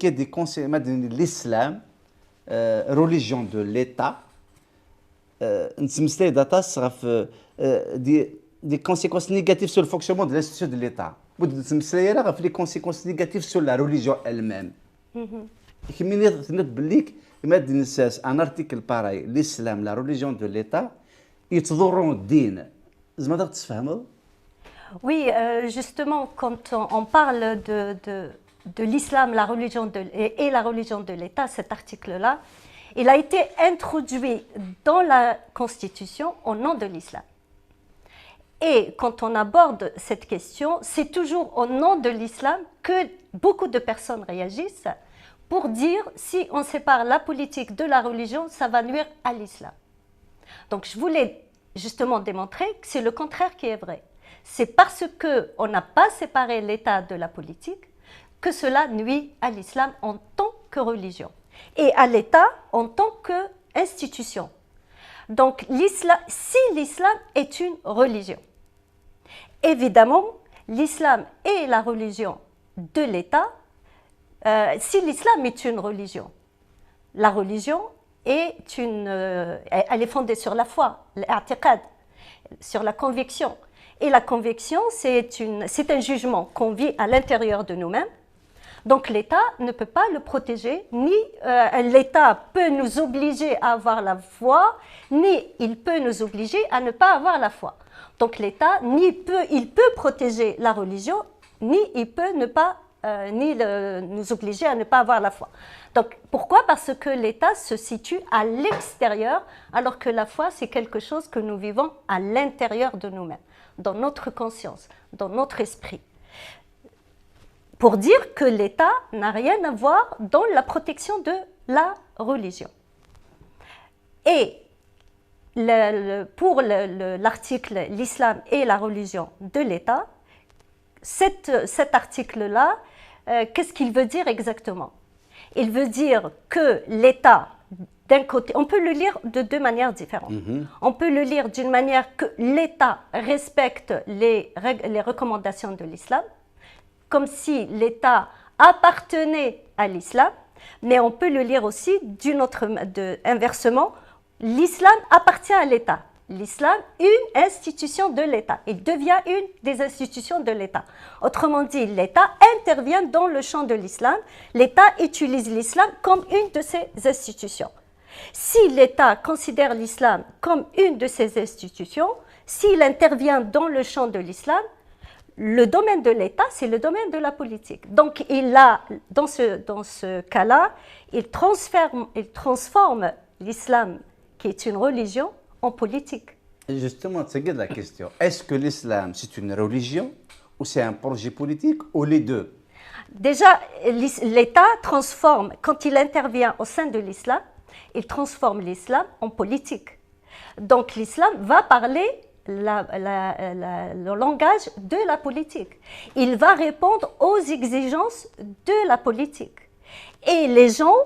a des conséquences de l'islam, religion de l'État, des conséquences négatives sur le fonctionnement de l'institution de l'État. Les conséquences négatives sur la religion elle-même. Un article pareil, l'islam, la religion de l'État, يتضرون الدين. زعما تقدر تفهموا؟ Oui, justement, quand on parle de l'islam, la religion et la religion de l'État, cet article-là, il a été introduit dans la Constitution au nom de l'islam. Et quand on aborde cette question, c'est toujours au nom de l'islam que beaucoup de personnes réagissent pour dire si on sépare la politique de la religion, ça va nuire à l'islam. Donc je voulais justement démontrer que c'est le contraire qui est vrai. C'est parce qu'on n'a pas séparé l'État de la politique que cela nuit à l'islam en tant que religion et à l'État en tant qu'institution. Donc si l'islam est une religion, évidemment l'islam est la religion de l'État. Si l'islam est une religion, la religion elle est fondée sur la foi, l'i'tiqad, sur la conviction. Et la conviction, c'est un jugement qu'on vit à l'intérieur de nous-mêmes. Donc l'État ne peut pas le protéger, ni l'État peut nous obliger à avoir la foi, ni il peut nous obliger à ne pas avoir la foi. Donc l'État, il peut protéger la religion, ni il peut ne pas nous obliger à ne pas avoir la foi. Donc pourquoi? Parce que l'État se situe à l'extérieur, alors que la foi, c'est quelque chose que nous vivons à l'intérieur de nous-mêmes, dans notre conscience, dans notre esprit. Pour dire que l'État n'a rien à voir dans la protection de la religion. Et pour l'article « L'islam et la religion de l'État », cet article-là, qu'est-ce qu'il veut dire exactement? Il veut dire que l'État, d'un côté, on peut le lire de deux manières différentes. On peut le lire d'une manière que l'État respecte les recommandations de l'islam, comme si l'État appartenait à l'islam, mais on peut le lire aussi inversement, l'islam appartient à l'État. L'islam, une institution de l'État. Il devient une des institutions de l'État. Autrement dit, l'État intervient dans le champ de l'islam. L'État utilise l'islam comme une de ses institutions. Si l'État considère l'islam comme une de ses institutions, s'il intervient dans le champ de l'islam, le domaine de l'État, c'est le domaine de la politique. Donc, dans ce cas-là, il transforme l'islam, qui est une religion, en politique. Justement, c'est la question. Est-ce que l'islam, c'est une religion ou c'est un projet politique ou les deux? Déjà, l'État transforme, quand il intervient au sein de l'islam, il transforme l'islam en politique. Donc l'islam va parler le langage de la politique. Il va répondre aux exigences de la politique. Et les gens,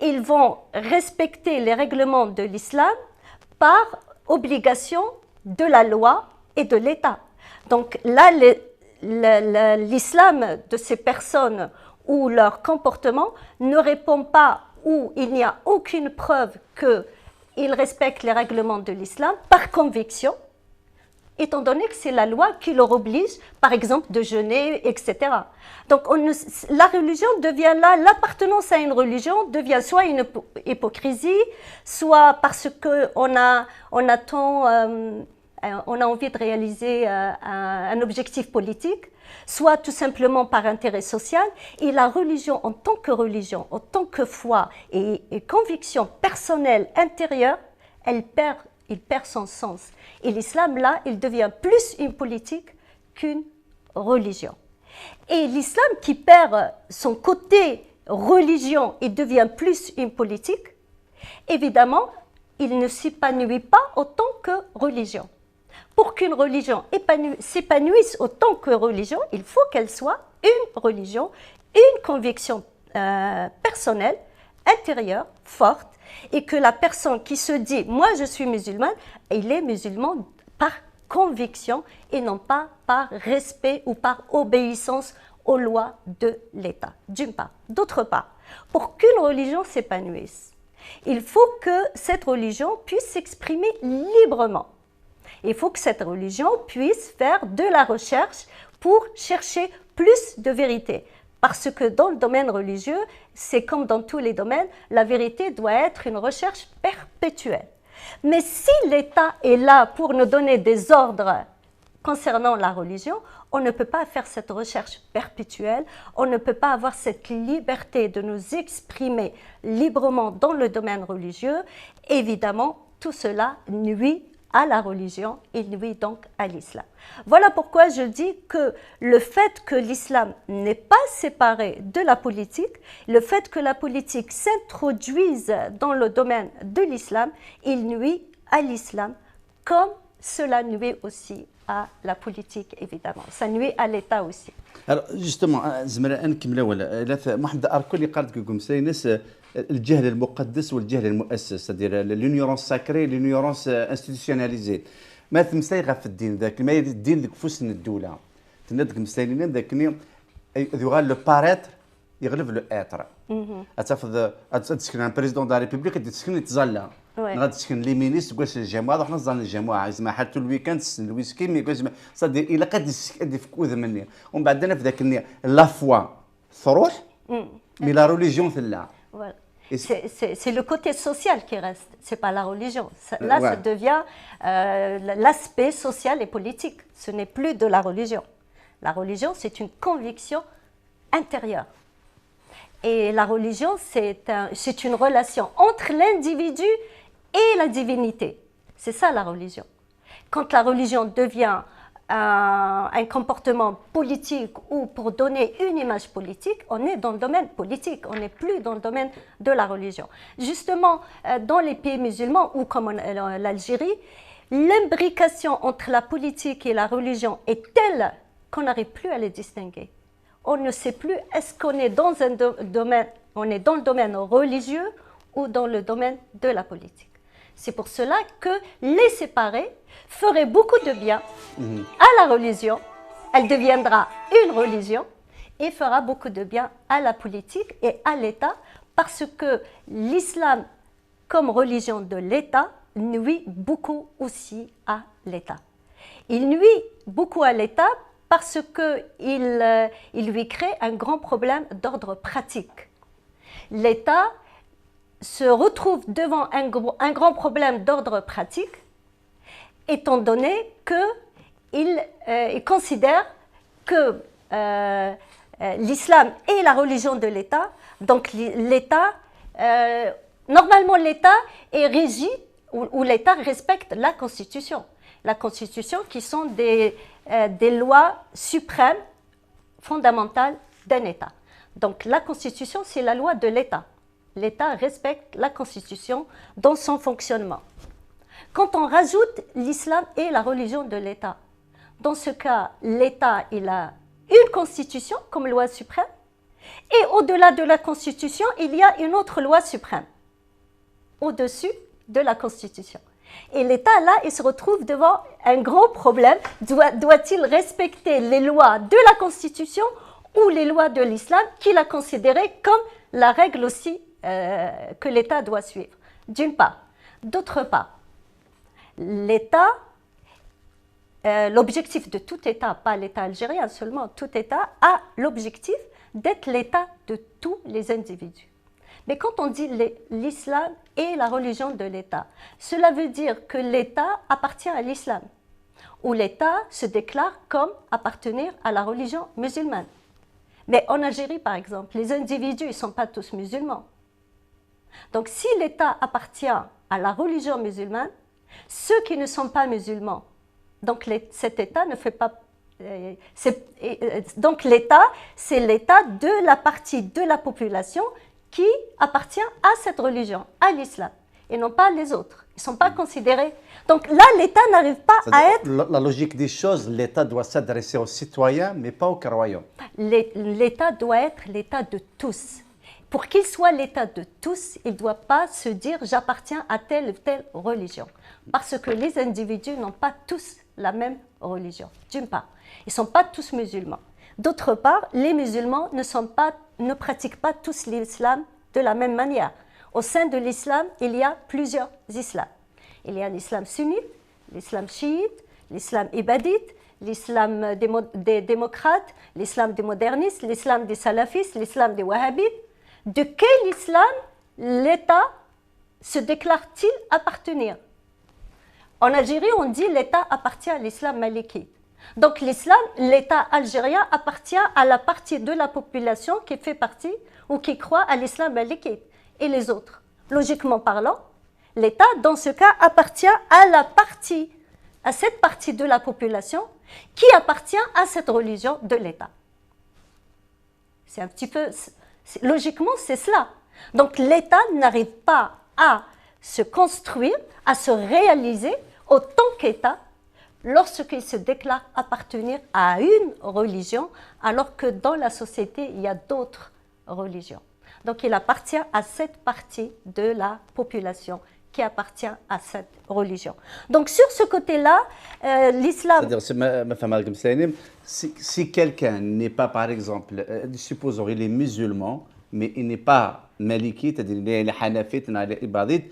ils vont respecter les règlements de l'islam par obligation de la loi et de l'État. Donc là, l'islam de ces personnes ou leur comportement ne répond pas, ou il n'y a aucune preuve qu'ils respectent les règlements de l'islam par conviction, étant donné que c'est la loi qui leur oblige, par exemple, de jeûner, etc. Donc la religion devient là, l'appartenance à une religion devient soit une hypocrisie, soit parce qu'on a envie de réaliser un objectif politique, soit tout simplement par intérêt social. Et la religion, en tant que foi et conviction personnelle intérieure, il perd son sens. Et l'islam, là, il devient plus une politique qu'une religion. Et l'islam qui perd son côté religion et devient plus une politique, évidemment, il ne s'épanouit pas autant que religion. Pour qu'une religion s'épanouisse autant que religion, il faut qu'elle soit une religion, une conviction personnelle, intérieure, forte, et que la personne qui se dit « moi je suis musulmane », il est musulman par conviction et non pas par respect ou par obéissance aux lois de l'État, d'une part. D'autre part, pour qu'une religion s'épanouisse, il faut que cette religion puisse s'exprimer librement. Il faut que cette religion puisse faire de la recherche pour chercher plus de vérité. Parce que dans le domaine religieux, c'est comme dans tous les domaines, la vérité doit être une recherche perpétuelle. Mais si l'État est là pour nous donner des ordres concernant la religion, on ne peut pas faire cette recherche perpétuelle, on ne peut pas avoir cette liberté de nous exprimer librement dans le domaine religieux. Évidemment, tout cela nuit à la religion et nuit donc à l'islam. Voilà pourquoi je dis que le fait que l'islam n'est pas séparé de la politique, le fait que la politique s'introduise dans le domaine de l'islam, il nuit à l'islam comme cela nuit aussi à la politique, évidemment. Ça nuit à l'État aussi. Alors justement زملاء نكمل ولا واحد الاركو اللي قالت لكم ساينس الجهل المقدس والجهل المؤسس c'est-à-dire l'ignorance sacrée l'ignorance institutionnalisée ما تمسايغه في الدين ذاك ما الدين ذاك فوسن الدوله تندك مسايلين ذاك يغال لو باريتر يغلب لو اتر اتفضل تسكن ان بريزيدون دو لا ريبوبليك تسكن يتزلى غادي تسكن لي مينيست تقول الجماعه روح نزل الجماعه زعما حتى الويكاند تسن الويسكي مي يقول صدي الا قد يفكوذ مني ومن بعد انا في ذاك لا فوا تروح مي لا ريليجيون ثلا. Voilà. C'est le côté social qui reste, c'est pas la religion. Là, ça devient l'aspect social et politique. Ce n'est plus de la religion. La religion, c'est une conviction intérieure. Et la religion, c'est une relation entre l'individu et la divinité. C'est ça la religion. Quand la religion devient un comportement politique ou pour donner une image politique, on est dans le domaine politique, on n'est plus dans le domaine de la religion. Justement, dans les pays musulmans ou comme l'Algérie, l'imbrication entre la politique et la religion est telle qu'on n'arrive plus à les distinguer. On ne sait plus est-ce qu'on est dans un domaine, on est dans le domaine religieux ou dans le domaine de la politique. C'est pour cela que les séparer ferait beaucoup de bien à la religion. Elle deviendra une religion et fera beaucoup de bien à la politique et à l'État parce que l'islam comme religion de l'État nuit beaucoup aussi à l'État. Il nuit beaucoup à l'État parce qu'il lui crée un grand problème d'ordre pratique. L'État se retrouve devant un grand problème d'ordre pratique, étant donné qu'il considère que l'islam est la religion de l'État. Donc l'État, normalement l'État est régi, ou l'État respecte la Constitution. La Constitution qui sont des lois suprêmes, fondamentales d'un État. Donc la Constitution, c'est la loi de l'État. L'État respecte la Constitution dans son fonctionnement. Quand on rajoute l'islam et la religion de l'État, dans ce cas, l'État il a une Constitution comme loi suprême et au-delà de la Constitution, il y a une autre loi suprême au-dessus de la Constitution. Et l'État, là, il se retrouve devant un grand problème. Doit-il respecter les lois de la Constitution ou les lois de l'islam qu'il a considérées comme la règle aussi que l'État doit suivre, d'une part. D'autre part, l'État, l'objectif de tout État, pas l'État algérien seulement, tout État a l'objectif d'être l'État de tous les individus. Mais quand on dit l'islam est la religion de l'État, cela veut dire que l'État appartient à l'islam, ou l'État se déclare comme appartenir à la religion musulmane. Mais en Algérie, par exemple, les individus ne sont pas tous musulmans. Donc si l'État appartient à la religion musulmane, ceux qui ne sont pas musulmans, donc cet État ne fait pas... donc l'État, c'est l'État de la partie de la population qui appartient à cette religion, à l'islam, et non pas les autres. Ils ne sont pas considérés. Donc là, l'État n'arrive pas à être... La logique des choses, l'État doit s'adresser aux citoyens, mais pas aux croyants. L'État doit être l'État de tous. Pour qu'il soit l'État de tous, il ne doit pas se dire « j'appartiens à telle ou telle religion ». Parce que les individus n'ont pas tous la même religion, d'une part. Ils ne sont pas tous musulmans. D'autre part, les musulmans ne pratiquent pas tous l'islam de la même manière. Au sein de l'islam, il y a plusieurs islams. Il y a l'islam sunnite, l'islam chiite, l'islam ibadite, l'islam des démocrates, l'islam des modernistes, l'islam des salafistes, l'islam des wahhabites. De quel islam l'État se déclare-t-il appartenir? En Algérie, on dit l'État appartient à l'islam malikite. Donc l'État algérien appartient à la partie de la population qui fait partie ou qui croit à l'islam malikite. Et les autres, logiquement parlant, l'État, dans ce cas, appartient à cette partie de la population qui appartient à cette religion de l'État. C'est un petit peu... Logiquement, c'est cela. Donc l'État n'arrive pas à se construire, à se réaliser autant qu'État lorsqu'il se déclare appartenir à une religion, alors que dans la société, il y a d'autres religions. Donc il appartient à cette partie de la population qui appartient à cette religion. Donc sur ce côté-là, l'islam... C'est-à-dire, si quelqu'un n'est pas, par exemple, supposons il est musulman, mais il n'est pas malikite, c'est-à-dire il est hanafite, il est ibadite,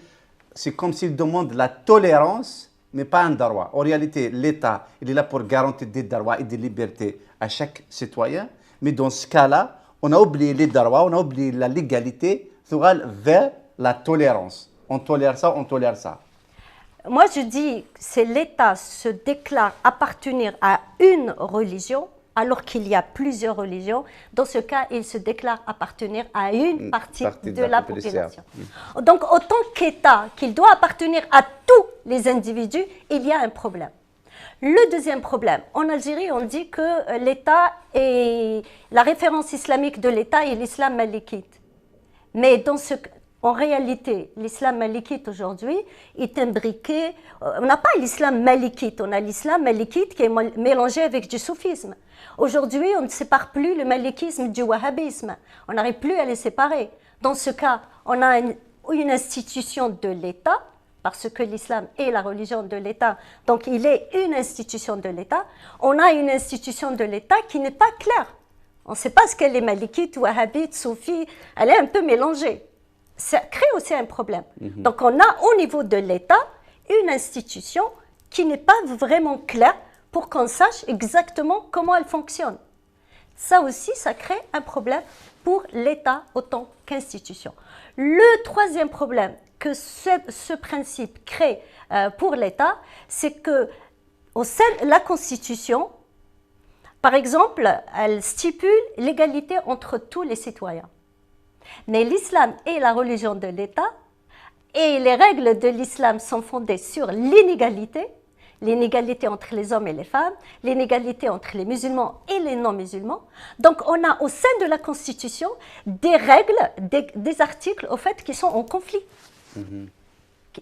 c'est comme s'il demande la tolérance, mais pas un droit. En réalité, l'État, il est là pour garantir des droits et des libertés à chaque citoyen, mais dans ce cas-là, on a oublié les droits, on a oublié la légalité, vers la tolérance. On tolère ça, on tolère ça. Moi, je dis, c'est l'État se déclare appartenir à une religion, alors qu'il y a plusieurs religions. Dans ce cas, il se déclare appartenir à une partie de la population. Donc, autant qu'État, qu'il doit appartenir à tous les individus, il y a un problème. Le deuxième problème, en Algérie, on dit que l'État est la référence islamique de l'État est l'islam malikite. Mais en réalité, l'islam malikite aujourd'hui est imbriqué. On n'a pas l'islam malikite, on a l'islam malikite qui est mélangé avec du soufisme. Aujourd'hui, on ne sépare plus le malikisme du wahhabisme. On n'arrive plus à les séparer. Dans ce cas, on a une institution de l'État, parce que l'islam est la religion de l'État, donc il est une institution de l'État. On a une institution de l'État qui n'est pas claire. On ne sait pas ce qu'elle est malikite, wahhabite, soufi, elle est un peu mélangée. Ça crée aussi un problème. Donc on a au niveau de l'État une institution qui n'est pas vraiment claire pour qu'on sache exactement comment elle fonctionne. Ça aussi, ça crée un problème pour l'État autant qu'institution. Le troisième problème que ce principe crée pour l'État, c'est que au sein de la Constitution, par exemple, elle stipule l'égalité entre tous les citoyens. Mais l'islam est la religion de l'État et les règles de l'islam sont fondées sur l'inégalité entre les hommes et les femmes, l'inégalité entre les musulmans et les non-musulmans. Donc on a au sein de la Constitution des règles, des articles au fait qui sont en conflit.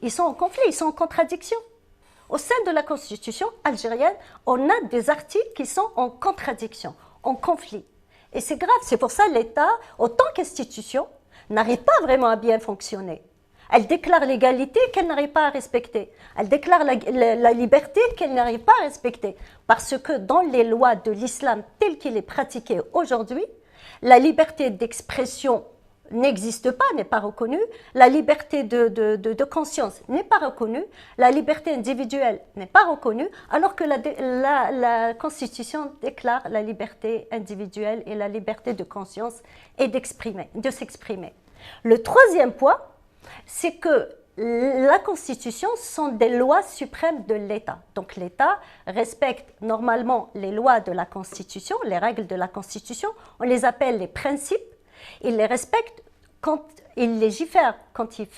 Ils sont en conflit, ils sont en contradiction. Au sein de la Constitution algérienne, on a des articles qui sont en contradiction, en conflit. Et c'est grave, c'est pour ça que l'État, autant qu'institution, n'arrive pas vraiment à bien fonctionner. Elle déclare l'égalité qu'elle n'arrive pas à respecter. Elle déclare la liberté qu'elle n'arrive pas à respecter. Parce que dans les lois de l'islam tel qu'il est pratiqué aujourd'hui, la liberté d'expression n'existe pas, n'est pas reconnue, la liberté de conscience n'est pas reconnue, la liberté individuelle n'est pas reconnue, alors que la Constitution déclare la liberté individuelle et la liberté de conscience et de s'exprimer. Le troisième point, c'est que la Constitution sont des lois suprêmes de l'État. Donc l'État respecte normalement les lois de la Constitution, les règles de la Constitution, on les appelle les principes. Il les respecte quand il légifère, quand il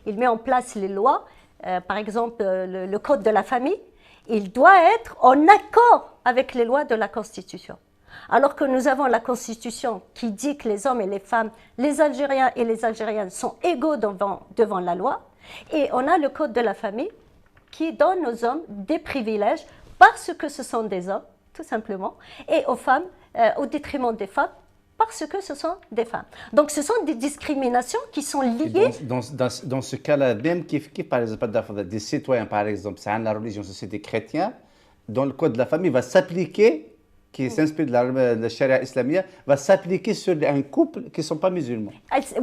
met en place les lois, par exemple le code de la famille, il doit être en accord avec les lois de la Constitution. Alors que nous avons la Constitution qui dit que les hommes et les femmes, les Algériens et les Algériennes sont égaux devant la loi, et on a le code de la famille qui donne aux hommes des privilèges parce que ce sont des hommes, tout simplement, et aux femmes, au détriment des femmes, parce que ce sont des femmes. Donc ce sont des discriminations qui sont liées... Dans ce cas-là, même qui par exemple, des citoyens, par exemple, c'est la religion, c'est des chrétiens, dans le code de la famille, va s'appliquer qui s'inspire de la charia islamique va s'appliquer sur un couple qui ne sont pas musulmans.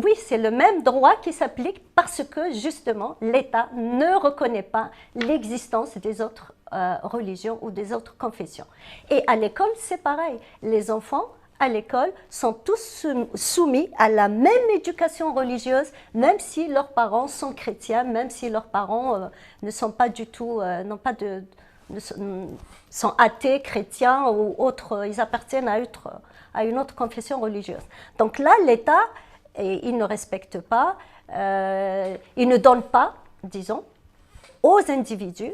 Oui, c'est le même droit qui s'applique parce que justement l'État ne reconnaît pas l'existence des autres religions ou des autres confessions. Et à l'école, c'est pareil. Les enfants à l'école sont tous soumis à la même éducation religieuse, même si leurs parents sont chrétiens, même si leurs parents ne sont pas du tout, sont athées, chrétiens ou autres, ils appartiennent à une autre confession religieuse. Donc là, l'État, il ne respecte pas, il ne donne pas, disons, aux individus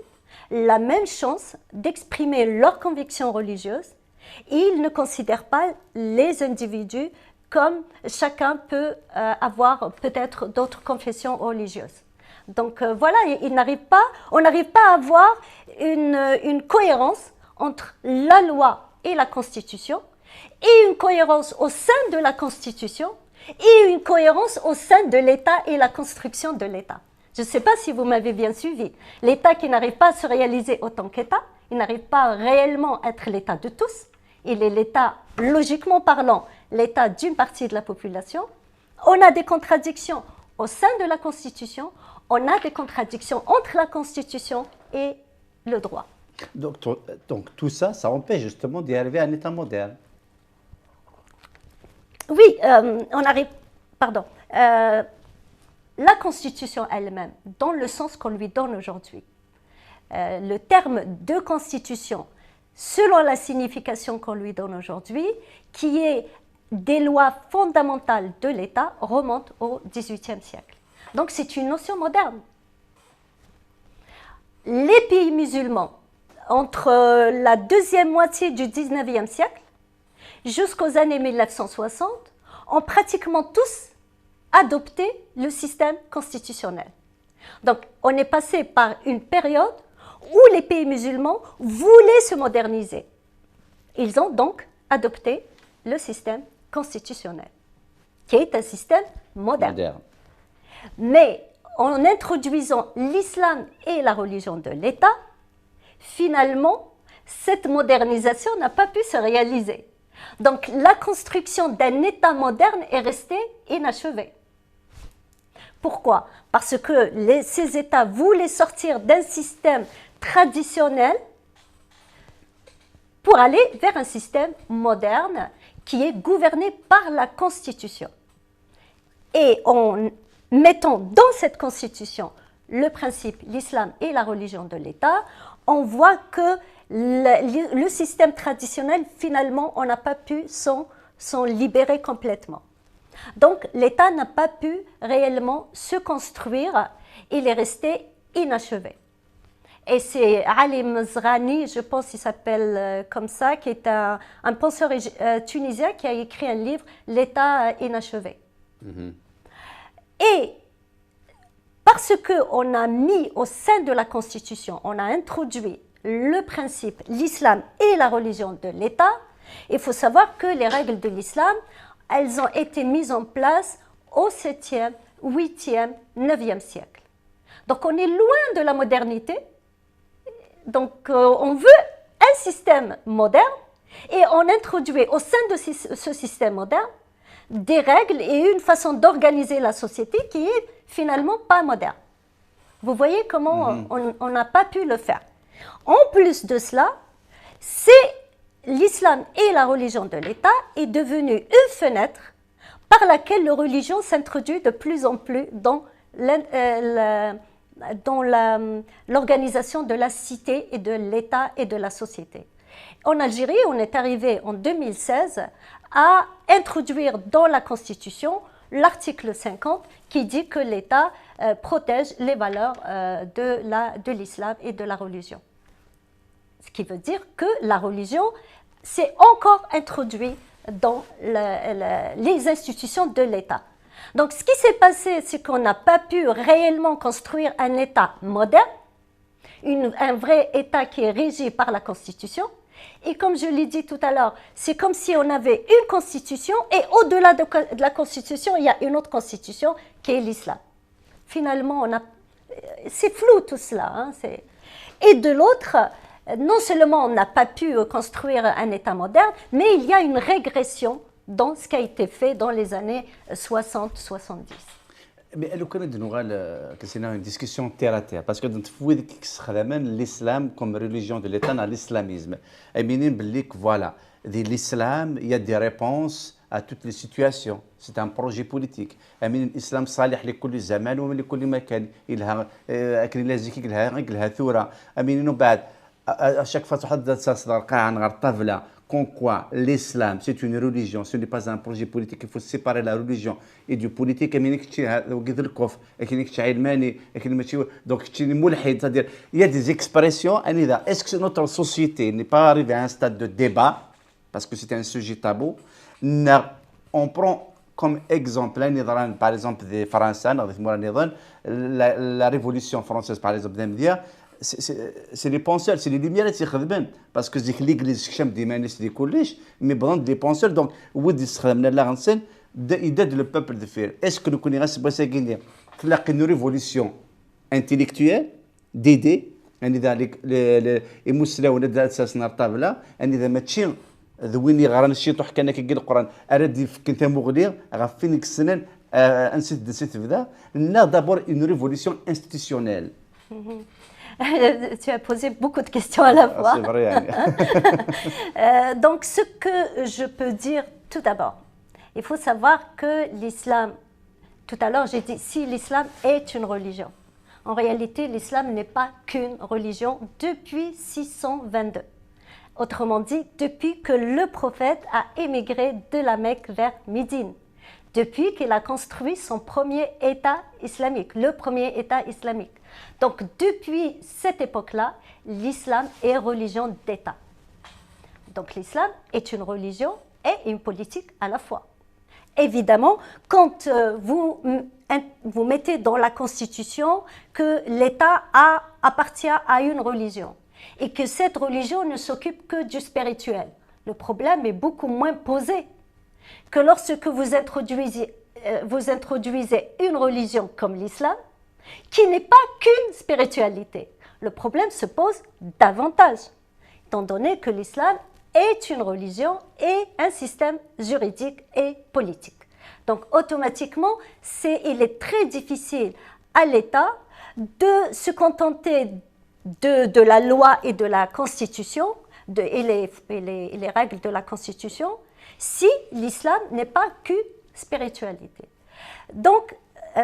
la même chance d'exprimer leurs convictions religieuses. Il ne considère pas les individus comme chacun peut avoir peut-être d'autres confessions religieuses. Donc voilà, on n'arrive pas à avoir une cohérence entre la loi et la Constitution, et une cohérence au sein de la Constitution, et une cohérence au sein de l'État et la construction de l'État. Je ne sais pas si vous m'avez bien suivi. L'État qui n'arrive pas à se réaliser autant qu'État, il n'arrive pas réellement à être l'État de tous. Il est l'État, logiquement parlant, l'État d'une partie de la population. On a des contradictions au sein de la Constitution, on a des contradictions entre la Constitution et le droit. Donc tout ça, ça empêche justement d'y arriver à un État moderne. Oui, pardon. La Constitution elle-même, dans le sens qu'on lui donne aujourd'hui, le terme de Constitution, selon la signification qu'on lui donne aujourd'hui, qui est des lois fondamentales de l'État, remonte au XVIIIe siècle. Donc c'est une notion moderne. Les pays musulmans, entre la deuxième moitié du XIXe siècle jusqu'aux années 1960, ont pratiquement tous adopté le système constitutionnel. Donc on est passé par une période où les pays musulmans voulaient se moderniser. Ils ont donc adopté le système constitutionnel, qui est un système moderne. Mais en introduisant l'islam et la religion de l'État, finalement, cette modernisation n'a pas pu se réaliser. Donc la construction d'un État moderne est restée inachevée. Pourquoi? Parce que ces États voulaient sortir d'un système traditionnel pour aller vers un système moderne qui est gouverné par la Constitution. Et en mettant dans cette Constitution le principe, l'islam et la religion de l'État, on voit que le système traditionnel, finalement, on n'a pas pu s'en libérer complètement. Donc, l'État n'a pas pu réellement se construire, il est resté inachevé. Et c'est Ali Mezrani, je pense qu'il s'appelle comme ça, qui est un penseur tunisien qui a écrit un livre, L'État inachevé. Et parce qu'on a mis au sein de la Constitution, on a introduit le principe, l'islam et la religion de l'État, il faut savoir que les règles de l'islam, elles ont été mises en place au 7e, 8e, 9e siècle. Donc on est loin de la modernité. Donc on veut un système moderne et on introduit au sein de ce système moderne des règles et une façon d'organiser la société qui est finalement pas moderne. Vous voyez comment on n'a pas pu le faire. En plus de cela, c'est l'islam et la religion de l'État est devenue une fenêtre par laquelle la religion s'introduit de plus en plus dans l'organisation de la cité et de l'État et de la société. En Algérie, on est arrivé en 2016 à introduire dans la Constitution l'article 50 qui dit que l'État protège les valeurs de l'islam et de la religion. Ce qui veut dire que la religion s'est encore introduite dans les institutions de l'État. Donc ce qui s'est passé, c'est qu'on n'a pas pu réellement construire un État moderne, un vrai État qui est régi par la Constitution. Et comme je l'ai dit tout à l'heure, c'est comme si on avait une constitution et au-delà de la constitution, il y a une autre constitution qui est l'islam. Finalement, c'est flou tout cela. Et de l'autre, non seulement on n'a pas pu construire un État moderne, mais il y a une régression dans ce qui a été fait dans les années 60-70. Mais لو كان كنا une discussion terre à terre parce que dans tous les cas l'islam comme religion de l'État dans l'islamisme امينين باللي voilà l'islam il y a des réponses à toutes les situations c'est un projet politique امين الاسلام صالح لكل زمان ولكل مكان إلها اكن لازم يقلها ثوره امين بعد à chaque fois تحدد تصدر قاعه غير طفله comme quoi l'islam c'est une religion, ce n'est pas un projet politique, il faut séparer la religion et du politique. Donc c'est-à-dire il y a des expressions. Est-ce que notre société n'est pas arrivée à un stade de débat parce que c'est un sujet tabou? On prend comme exemple par exemple des Français, la révolution française par exemple c'est les penseurs, c'est les lumières qui خدمن parce que l'église كشم ديما الناس دي كلش mais بغض les penseurs donc ودي استخدمنا لا غنسن يدد le peuple de faire. Est-ce que nous connaissons pas ça qu'il تلاقي une révolution intellectuelle d'idées يعني ذلك المسلمون ذات اساسنا الطابله يعني اذا ما تشي ذويني غران الشيطوح كان كيقول القران اراد كنت مغلي غفين السنن انسيت بدا نا d'abord une révolution institutionnelle. Tu as posé beaucoup de questions à la fois. C'est vrai. Donc, ce que je peux dire tout d'abord, il faut savoir que l'islam, tout à l'heure j'ai dit, si l'islam est une religion, en réalité l'islam n'est pas qu'une religion depuis 622. Autrement dit, depuis que le prophète a émigré de la Mecque vers Médine, depuis qu'il a construit son premier État islamique, le premier État islamique. Donc, depuis cette époque-là, l'islam est religion d'État. Donc, l'islam est une religion et une politique à la fois. Évidemment, quand vous mettez dans la Constitution que l'État appartient à une religion et que cette religion ne s'occupe que du spirituel, le problème est beaucoup moins posé que lorsque vous introduisez une religion comme l'islam, qui n'est pas qu'une spiritualité. Le problème se pose davantage, étant donné que l'islam est une religion et un système juridique et politique. Donc automatiquement, il est très difficile à l'État de se contenter de la loi et de la Constitution, et les règles de la Constitution, si l'islam n'est pas qu'une spiritualité. Donc,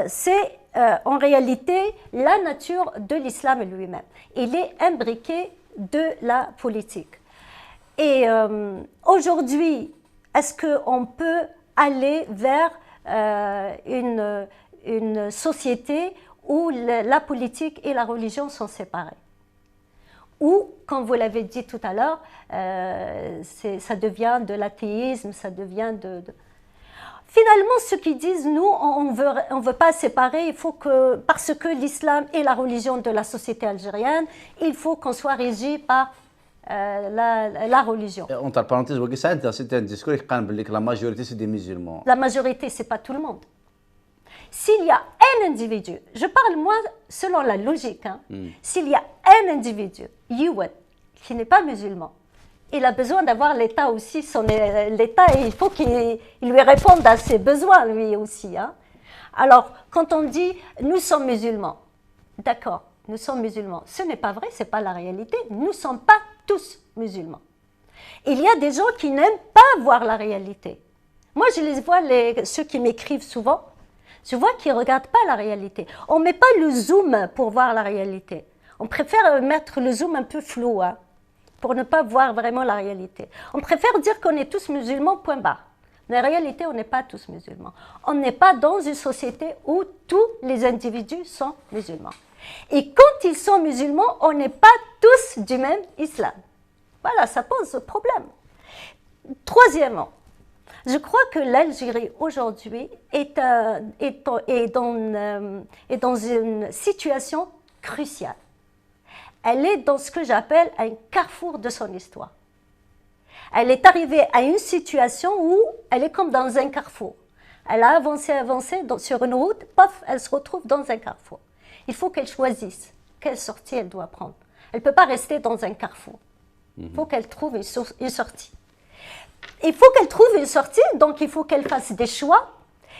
c'est en réalité la nature de l'islam lui-même. Il est imbriqué de la politique. Et aujourd'hui, est-ce qu'on peut aller vers une société où la politique et la religion sont séparées? Ou, comme vous l'avez dit tout à l'heure, ça devient de l'athéisme, ça devient Finalement, ceux qui disent, nous, on veut pas séparer, parce que l'islam est la religion de la société algérienne, il faut qu'on soit régi par la religion. Entre parenthèses, c'était un discours qui dit que la majorité, c'est des musulmans. La majorité, c'est pas tout le monde. S'il y a un individu, je parle moi selon la logique, s'il y a un individu, qui n'est pas musulman, il a besoin d'avoir l'État aussi, l'État, il faut qu'il lui réponde à ses besoins, lui aussi. Alors, quand on dit « nous sommes musulmans », d'accord, nous sommes musulmans, ce n'est pas vrai, ce n'est pas la réalité, nous ne sommes pas tous musulmans. Il y a des gens qui n'aiment pas voir la réalité. Moi, je les vois, ceux qui m'écrivent souvent, je vois qu'ils ne regardent pas la réalité. On ne met pas le zoom pour voir la réalité. On préfère mettre le zoom un peu flou, pour ne pas voir vraiment la réalité. On préfère dire qu'on est tous musulmans, point barre. Mais en réalité, on n'est pas tous musulmans. On n'est pas dans une société où tous les individus sont musulmans. Et quand ils sont musulmans, on n'est pas tous du même islam. Voilà, ça pose problème. Troisièmement, je crois que l'Algérie aujourd'hui est dans une situation cruciale. Elle est dans ce que j'appelle un carrefour de son histoire. Elle est arrivée à une situation où elle est comme dans un carrefour. Elle a avancé sur une route, paf, elle se retrouve dans un carrefour. Il faut qu'elle choisisse quelle sortie elle doit prendre. Elle ne peut pas rester dans un carrefour. Il faut qu'elle trouve une sortie. Il faut qu'elle trouve une sortie, donc il faut qu'elle fasse des choix,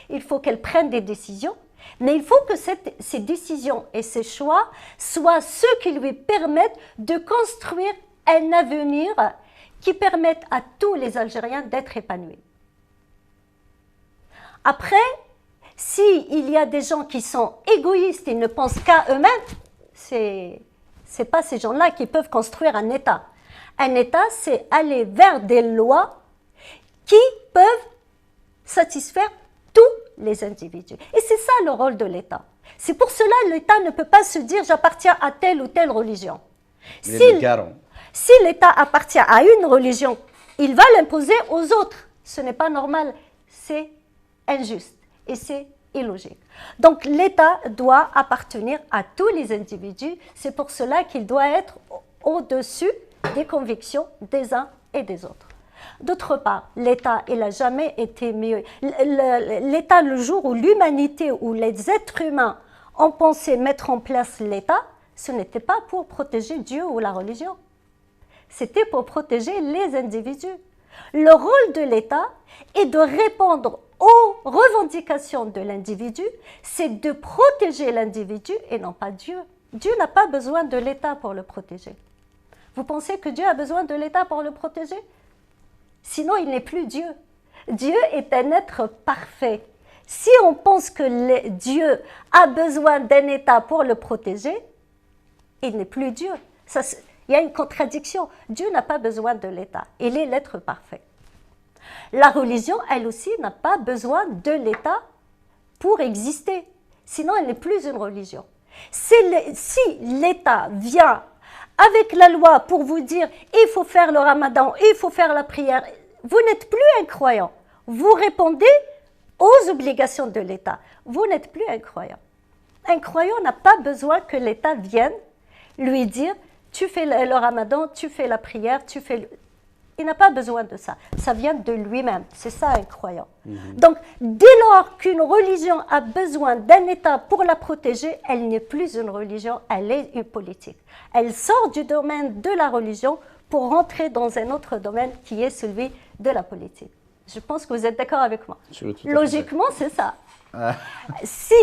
il faut qu'elle prenne des décisions, mais il faut que ces décisions et ces choix soient ceux qui lui permettent de construire un avenir qui permette à tous les Algériens d'être épanouis. Après, s'il y a des gens qui sont égoïstes et ne pensent qu'à eux-mêmes, ce n'est pas ces gens-là qui peuvent construire un État. Un État, c'est aller vers des lois qui peuvent satisfaire tous les individus. Et c'est ça le rôle de l'État. C'est pour cela que l'État ne peut pas se dire « j'appartiens à telle ou telle religion ». Si l'État appartient à une religion, il va l'imposer aux autres. Ce n'est pas normal, c'est injuste et c'est illogique. Donc l'État doit appartenir à tous les individus. C'est pour cela qu'il doit être au-dessus des convictions des uns et des autres. D'autre part, l'État, il n'a jamais été mieux. L'État, le jour où l'humanité, où les êtres humains ont pensé mettre en place l'État, ce n'était pas pour protéger Dieu ou la religion. C'était pour protéger les individus. Le rôle de l'État est de répondre aux revendications de l'individu, c'est de protéger l'individu et non pas Dieu. Dieu n'a pas besoin de l'État pour le protéger. Vous pensez que Dieu a besoin de l'État pour le protéger? Sinon, il n'est plus Dieu. Dieu est un être parfait. Si on pense que Dieu a besoin d'un État pour le protéger, il n'est plus Dieu. Il y a une contradiction. Dieu n'a pas besoin de l'État. Il est l'être parfait. La religion, elle aussi, n'a pas besoin de l'État pour exister. Sinon, elle n'est plus une religion. Si l'État vient avec la loi pour vous dire il faut faire le ramadan, il faut faire la prière, vous n'êtes plus un croyant. Vous répondez aux obligations de l'État. Vous n'êtes plus un croyant. Un croyant n'a pas besoin que l'État vienne lui dire tu fais le ramadan, tu fais la prière, tu fais... Il n'a pas besoin de ça. Ça vient de lui-même. C'est ça un croyant. Donc, dès lors qu'une religion a besoin d'un État pour la protéger, elle n'est plus une religion, elle est une politique. Elle sort du domaine de la religion pour rentrer dans un autre domaine qui est celui de la politique. Je pense que vous êtes d'accord avec moi. Logiquement, c'est ça. Si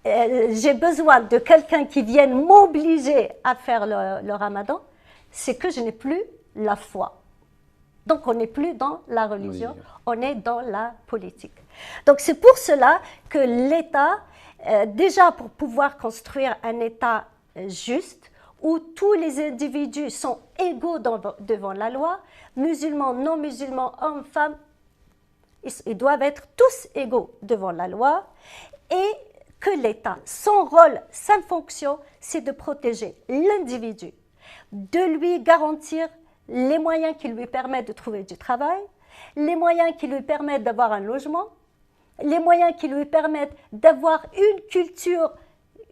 j'ai besoin de quelqu'un qui vienne m'obliger à faire le ramadan, c'est que je n'ai plus la foi. Donc, on n'est plus dans la religion, on est dans la politique. Donc, c'est pour cela que l'État, déjà pour pouvoir construire un État juste, où tous les individus sont égaux devant la loi, musulmans, non-musulmans, hommes, femmes, ils doivent être tous égaux devant la loi, et que l'État, son rôle, sa fonction, c'est de protéger l'individu, de lui garantir les moyens qui lui permettent de trouver du travail, les moyens qui lui permettent d'avoir un logement, les moyens qui lui permettent d'avoir une culture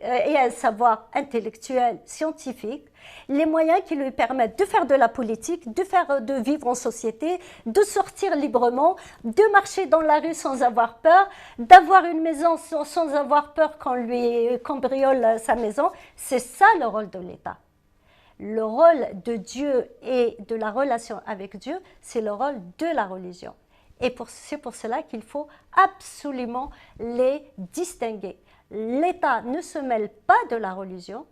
et un savoir intellectuel, scientifique, les moyens qui lui permettent de faire de la politique, de vivre en société, de sortir librement, de marcher dans la rue sans avoir peur, d'avoir une maison sans avoir peur qu'on lui cambriole sa maison. C'est ça le rôle de l'État. Le rôle de Dieu et de la relation avec Dieu, c'est le rôle de la religion. Et c'est pour cela qu'il faut absolument les distinguer. L'État ne se mêle pas de la religion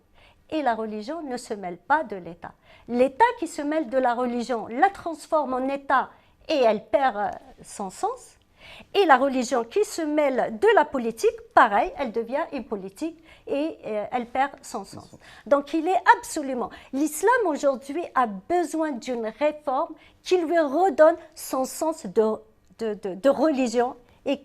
et la religion ne se mêle pas de l'État. L'État qui se mêle de la religion la transforme en État et elle perd son sens. Et la religion qui se mêle de la politique, pareil, elle devient une politique et elle perd son sens. Donc il est absolument... L'islam aujourd'hui a besoin d'une réforme qui lui redonne son sens de religion et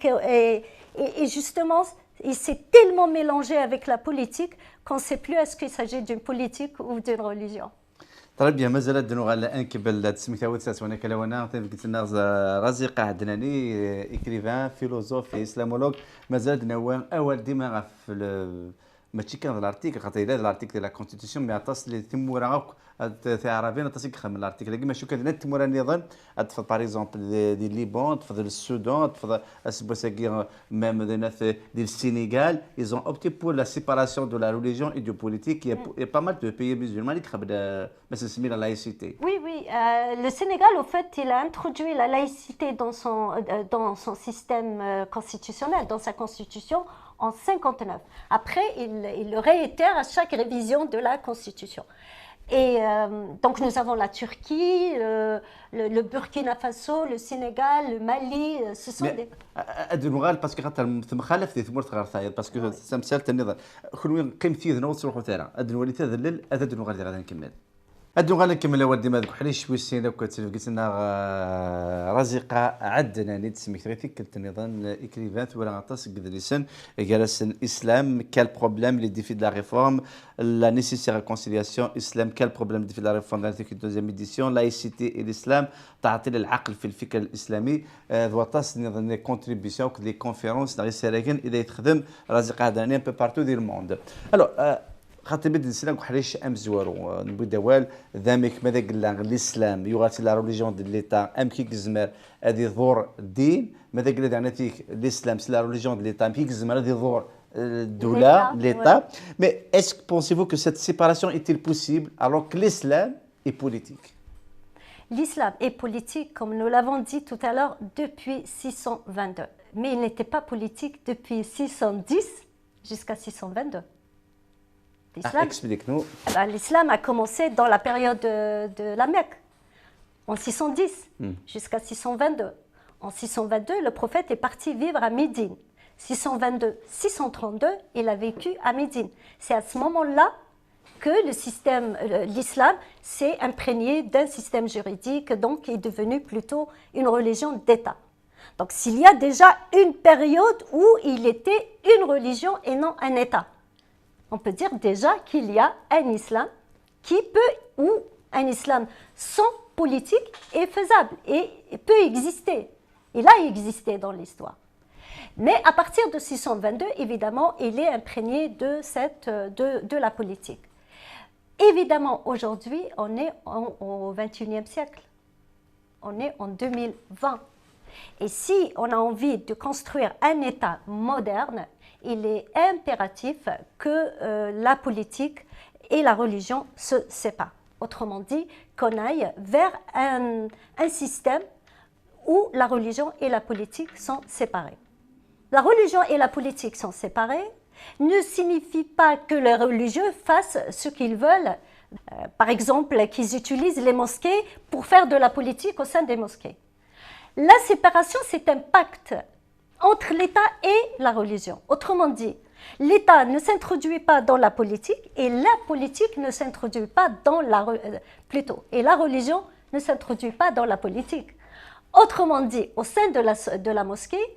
justement, il s'est tellement mélangé avec la politique qu'on ne sait plus est-ce qu'il s'agit d'une politique ou d'une religion. طيب بيان مازال دنو على انكبل تسميتها وتسات وانا كلاونا قلت لنا رزيقه عدناني اكريفان فيلوزوف اسلامولوج مازال دنوا اول ديما في ماشي كان الارتيكل خاطر الا الارتيكل ديال لا كونستيتيسيون ما تصل لي تمورا تعرفين تصل كخم الارتيكل كيما شو كان تمورا نظام تفضل باغ اكزومبل دي ليبان تفضل السودان تفضل اسبوساكي ميم ديال السينيغال ils ont opté pour la séparation de la religion et du politique il y a pas mal de pays musulmans qui خبر مثلا سمي la laïcité. Oui, oui. Le Sénégal, au fait, il a introduit la laïcité dans son système constitutionnel, dans sa constitution, en 59. Après, il le réitère à chaque révision de la Constitution. Et donc, nous avons la Turquie, le Burkina Faso, le Sénégal, le Mali, ce sont des... أدنو parce que خاطر مخالف في ثمور صغار ثاير parce que سمسالت النظام خلونا قيم فيه ذنو تروحوا ثارا أدنو ولي تذلل أدنو غادي نكمل أدنو غادي نكمل أودي ما ذوك حليش شوي سينا كتسلف قلت لنا رزقة عدنا نيت سميت غير كنت النظام إكريفات ولا غطاس قد لسان جالس الإسلام quel problème les défis de la réforme la nécessaire réconciliation islam quel problème les défis de la réforme dans la deuxième édition laïcité et l'islam تعطيل العقل في الفكر الإسلامي وطاس نظام contribution les conférences dans les سراكن إذا يتخدم رزقة عدنا un peu partout dans le monde alors خاطر بدي نسلم حريش ام زوارو نبي دوال ذامك ماذا قلنا الاسلام يغاتي لا ريليجيون ديال ليتا ام كي كزمر هذه ظهور الدين ماذا قلنا دعناتيك الاسلام سي لا ريليجيون ديال ليتا ام كي كزمر هذه ظهور الدوله ليتا مي اسك بونسيفو كو سيت سيباراسيون ايتيل بوسيبل alors que l'islam est politique. L'islam est politique, comme nous l'avons dit tout à l'heure, depuis 622. Mais il n'était pas politique depuis 610 jusqu'à 622. Explique-nous. L'islam a commencé dans la période de la Mecque, en 610 jusqu'à 622. En 622, le prophète est parti vivre à Médine. 622-632, il a vécu à Médine. C'est à ce moment-là que l'islam s'est imprégné d'un système juridique, donc est devenu plutôt une religion d'État. Donc s'il y a déjà une période où il était une religion et non un État, on peut dire déjà qu'il y a un islam qui peut, ou un islam sans politique est faisable et peut exister. Il a existé dans l'histoire. Mais à partir de 622, évidemment, il est imprégné de la politique. Évidemment, aujourd'hui, on est au XXIe siècle. On est en 2020. Et si on a envie de construire un État moderne, il est impératif que la politique et la religion se séparent. Autrement dit, qu'on aille vers un système où la religion et la politique sont séparées. La religion et la politique sont séparées ne signifie pas que les religieux fassent ce qu'ils veulent. Par exemple, qu'ils utilisent les mosquées pour faire de la politique au sein des mosquées. La séparation, c'est un pacte entre l'État et la religion. Autrement dit, l'État ne s'introduit pas dans la politique et la politique ne s'introduit pas dans et la religion ne s'introduit pas dans la politique. Autrement dit, au sein de la mosquée,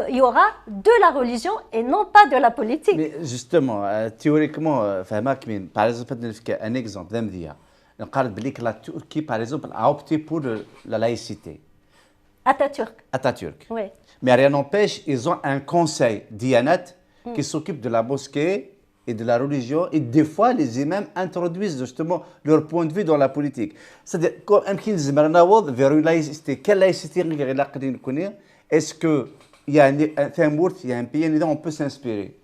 il y aura de la religion et non pas de la politique. Mais justement, théoriquement, par exemple, un exemple, on parle que la Turquie, par exemple, a opté pour la laïcité. Atatürk. Oui. Mais rien n'empêche, ils ont un conseil Diyanat qui s'occupe de la mosquée et de la religion. Et des fois, les imams introduisent justement leur point de vue dans la politique. C'est-à-dire, quand on vers une laïcité, quelle laïcité est-ce qu'il y a un pays où on peut s'inspirer?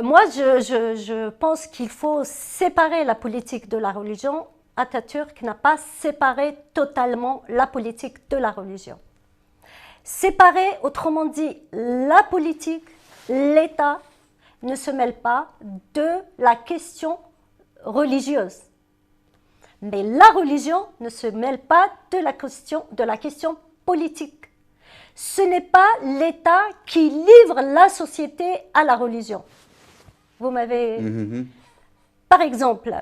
Moi, je pense qu'il faut séparer la politique de la religion. Atatürk n'a pas séparé totalement la politique de la religion. Séparer, autrement dit, la politique, l'État ne se mêle pas de la question religieuse. Mais la religion ne se mêle pas de la question politique. Ce n'est pas l'État qui livre la société à la religion. Vous m'avez... Par exemple,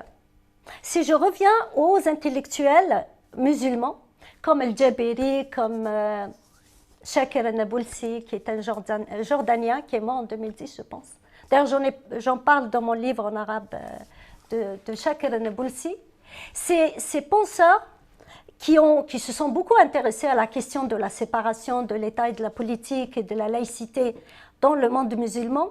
si je reviens aux intellectuels musulmans, comme El-Jabiri, comme Shakir al-Nabulsi, qui est un Jordanien, qui est mort en 2010, je pense. D'ailleurs, j'en parle dans mon livre en arabe de Shakir al-Nabulsi. Ces penseurs qui se sont beaucoup intéressés à la question de la séparation de l'État et de la politique et de la laïcité dans le monde musulman,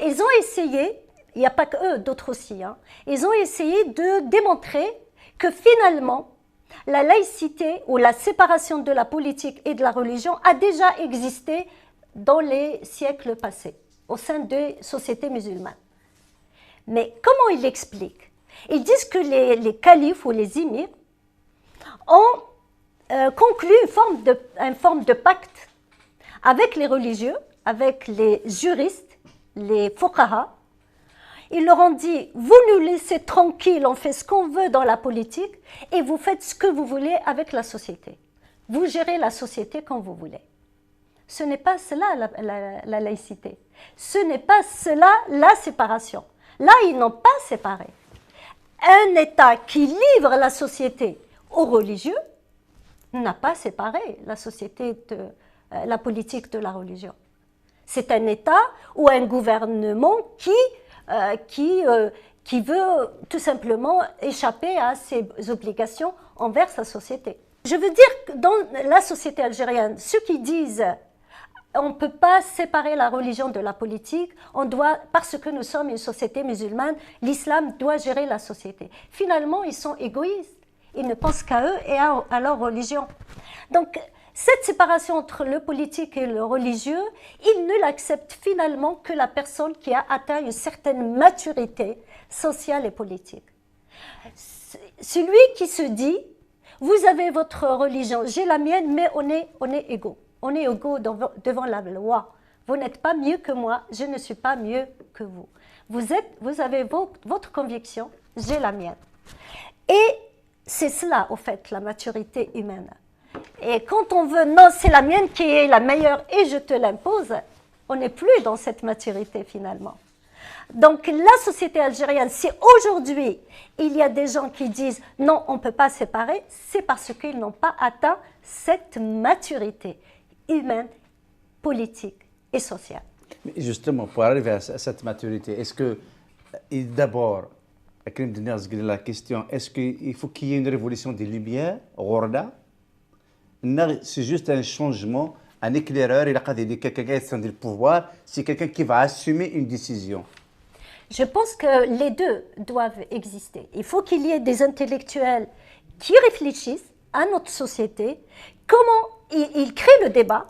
Ils ont essayé, il n'y a pas que eux, d'autres aussi, hein, ils ont essayé de démontrer que finalement, la laïcité ou la séparation de la politique et de la religion a déjà existé dans les siècles passés, au sein des sociétés musulmanes. Mais comment ils l'expliquent? Ils disent que les califes ou les émirs ont conclu une forme de pacte avec les religieux, avec les juristes, les fuqaha. Ils leur ont dit, vous nous laissez tranquilles, on fait ce qu'on veut dans la politique et vous faites ce que vous voulez avec la société. Vous gérez la société comme vous voulez. Ce n'est pas cela la laïcité. Ce n'est pas cela la séparation. Là, ils n'ont pas séparé. Un État qui livre la société aux religieux n'a pas séparé la société la politique de la religion. C'est un État ou un gouvernement qui veut tout simplement échapper à ses obligations envers sa société. Je veux dire que dans la société algérienne, ceux qui disent on ne peut pas séparer la religion de la politique, parce que nous sommes une société musulmane, l'islam doit gérer la société. Finalement, ils sont égoïstes. Ils ne pensent qu'à eux et à leur religion. Donc, cette séparation entre le politique et le religieux, ils ne l'acceptent finalement que la personne qui a atteint une certaine maturité sociale et politique. Celui qui se dit, vous avez votre religion, j'ai la mienne, mais on est égaux. On est égaux devant la loi. Vous n'êtes pas mieux que moi, je ne suis pas mieux que vous. Vous avez votre conviction, j'ai la mienne. Et c'est cela, au fait, la maturité humaine. Et quand on veut, non, c'est la mienne qui est la meilleure et je te l'impose, on n'est plus dans cette maturité finalement. Donc la société algérienne, si aujourd'hui il y a des gens qui disent non, on ne peut pas séparer, c'est parce qu'ils n'ont pas atteint cette maturité humaine, politique et sociale. Mais justement, pour arriver à cette maturité, est-ce que d'abord, la question, est-ce qu'il faut qu'il y ait une révolution des Lumières, c'est juste un changement, un éclaireur, il a dit quelqu'un qui a le pouvoir, c'est quelqu'un qui va assumer une décision. Je pense que les deux doivent exister. Il faut qu'il y ait des intellectuels qui réfléchissent à notre société, comment ils créent le débat,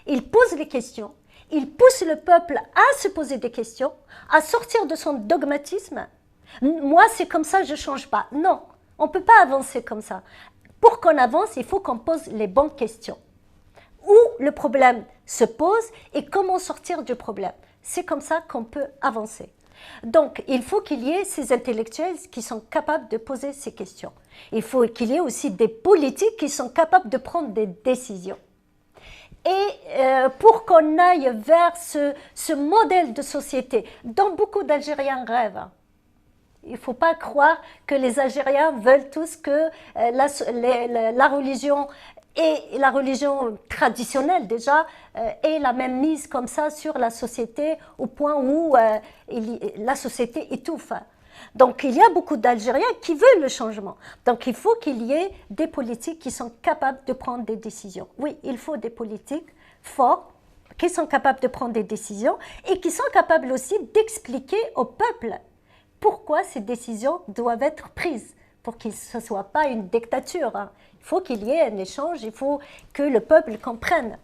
ils posent les questions, ils poussent le peuple à se poser des questions, à sortir de son dogmatisme. Moi, c'est comme ça, je ne change pas. Non, on ne peut pas avancer comme ça. Pour qu'on avance, il faut qu'on pose les bonnes questions. Où le problème se pose et comment sortir du problème. C'est comme ça qu'on peut avancer. Donc, il faut qu'il y ait ces intellectuels qui sont capables de poser ces questions. Il faut qu'il y ait aussi des politiques qui sont capables de prendre des décisions. Et pour qu'on aille vers ce modèle de société dont beaucoup d'Algériens rêvent, il ne faut pas croire que les Algériens veulent tous que la religion et la religion traditionnelle déjà ait la même mise comme ça sur la société au point où la société étouffe. Donc il y a beaucoup d'Algériens qui veulent le changement. Donc il faut qu'il y ait des politiques qui sont capables de prendre des décisions. Oui, il faut des politiques forts qui sont capables de prendre des décisions et qui sont capables aussi d'expliquer au peuple pourquoi ces décisions doivent être prises pour que ce ne soit pas une dictature. Il faut qu'il y ait un échange, il faut que le peuple comprenne.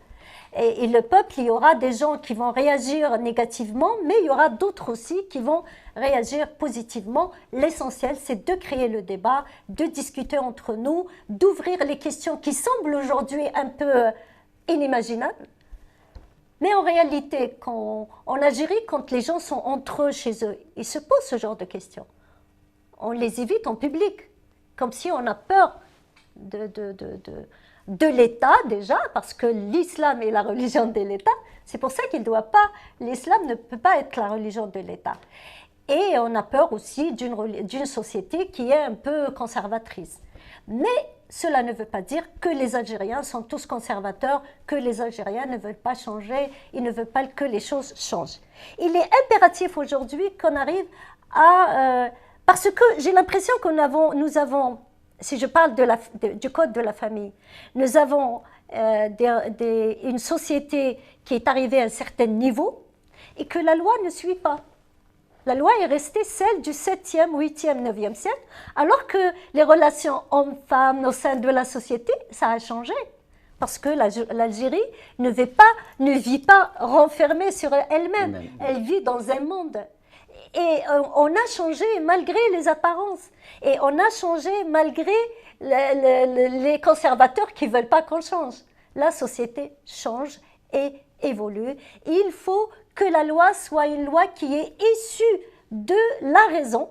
Et le peuple, il y aura des gens qui vont réagir négativement, mais il y aura d'autres aussi qui vont réagir positivement. L'essentiel, c'est de créer le débat, de discuter entre nous, d'ouvrir les questions qui semblent aujourd'hui un peu inimaginables. Mais en réalité, en Algérie, quand les gens sont entre eux, chez eux, ils se posent ce genre de questions. On les évite en public, comme si on a peur de l'État déjà, parce que l'islam est la religion de l'État. C'est pour ça l'islam ne peut pas être la religion de l'État. Et on a peur aussi d'une société qui est un peu conservatrice. Mais cela ne veut pas dire que les Algériens sont tous conservateurs, que les Algériens ne veulent pas changer, ils ne veulent pas que les choses changent. Il est impératif aujourd'hui qu'on arrive à... parce que j'ai l'impression que nous avons, si je parle du code de la famille, nous avons une société qui est arrivée à un certain niveau et que la loi ne suit pas. La loi est restée celle du 7e, 8e, 9e siècle, alors que les relations hommes-femmes au sein de la société, ça a changé. Parce que l'Algérie ne vit pas renfermée sur elle-même. Elle vit dans un monde. Et on a changé malgré les apparences. Et on a changé malgré les conservateurs qui ne veulent pas qu'on change. La société change et évolue. Il faut que la loi soit une loi qui est issue de la raison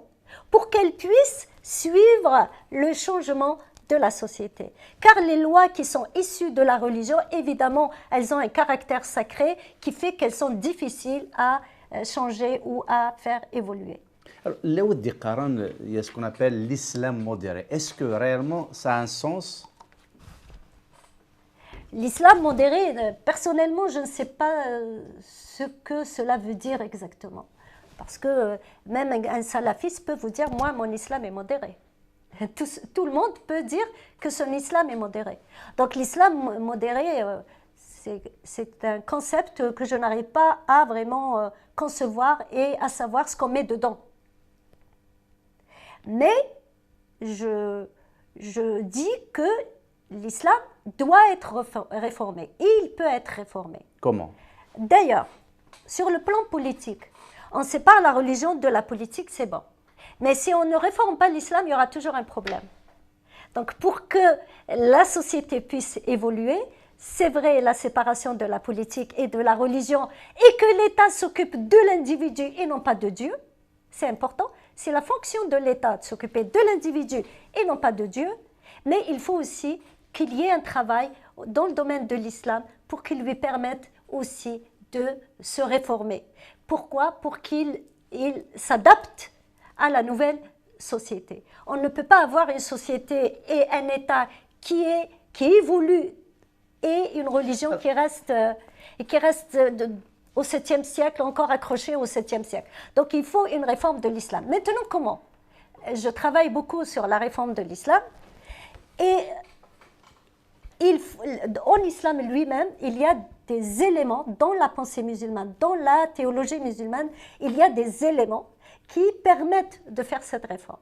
pour qu'elle puisse suivre le changement de la société. Car les lois qui sont issues de la religion, évidemment, elles ont un caractère sacré qui fait qu'elles sont difficiles à changer ou à faire évoluer. Alors, là où il y a ce qu'on appelle l'islam modéré. Est-ce que réellement ça a un sens? L'islam modéré, personnellement, je ne sais pas ce que cela veut dire exactement. Parce que même un salafiste peut vous dire, moi, mon islam est modéré. Tout le monde peut dire que son islam est modéré. Donc l'islam modéré, c'est un concept que je n'arrive pas à vraiment concevoir et à savoir ce qu'on met dedans. Mais je dis que l'islam doit être réformé. Il peut être réformé. Comment? D'ailleurs, sur le plan politique, on sépare la religion de la politique, c'est bon. Mais si on ne réforme pas l'islam, il y aura toujours un problème. Donc pour que la société puisse évoluer, c'est vrai la séparation de la politique et de la religion et que l'État s'occupe de l'individu et non pas de Dieu, c'est important. C'est la fonction de l'État de s'occuper de l'individu et non pas de Dieu, mais il faut aussi qu'il y ait un travail dans le domaine de l'islam pour qu'il lui permette aussi de se réformer. Pourquoi? Pour qu'il s'adapte à la nouvelle société. On ne peut pas avoir une société et un État qui évolue et une religion qui reste au 7e siècle, encore accrochée au 7e siècle. Donc il faut une réforme de l'islam. Maintenant, comment? Je travaille beaucoup sur la réforme de l'islam et en islam lui-même, il y a des éléments dans la pensée musulmane, dans la théologie musulmane, il y a des éléments qui permettent de faire cette réforme.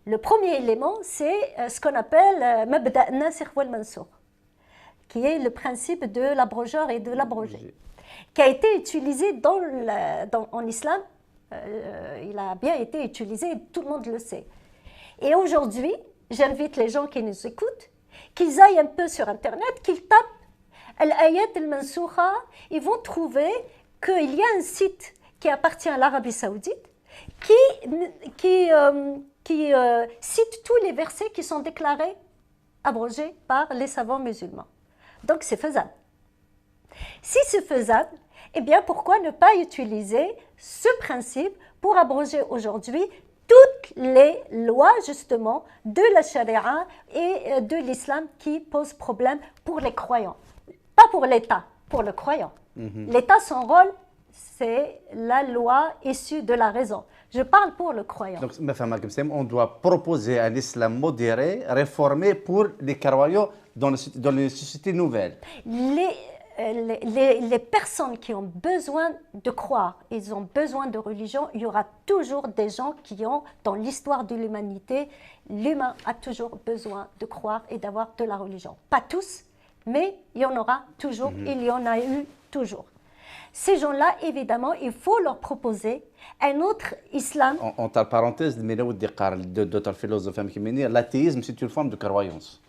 Le premier élément, c'est ce qu'on appelle Mabda' nasikh wal mansukh, qui est le principe de l'abrogeur et de l'abrogé, qui a été utilisé en islam. Il a bien été utilisé, tout le monde le sait. Et aujourd'hui, j'invite les gens qui nous écoutent, qu'ils aillent un peu sur Internet, qu'ils tapent Al-Ayat al-Mansoukha, ils vont trouver qu'il y a un site qui appartient à l'Arabie Saoudite qui cite tous les versets qui sont déclarés abrogés par les savants musulmans. Donc c'est faisable. Si c'est faisable, eh bien pourquoi ne pas utiliser ce principe pour abroger aujourd'hui toutes les lois justement de la charia et de l'islam qui posent problème pour les croyants. Pas pour l'État, pour le croyant. L'État, son rôle, c'est la loi issue de la raison. Je parle pour le croyant. Donc, on doit proposer un islam modéré, réformé pour les croyants dans les sociétés nouvelles. Les personnes qui ont besoin de croire, ils ont besoin de religion, il y aura toujours des gens qui ont, dans l'histoire de l'humanité, l'humain a toujours besoin de croire et d'avoir de la religion. Pas tous, mais il y en aura toujours, il y en a eu toujours. Ces gens-là, évidemment, il faut leur proposer un autre islam. Entre parenthèses, d'autres philosophes, l'athéisme, c'est une forme de croyance.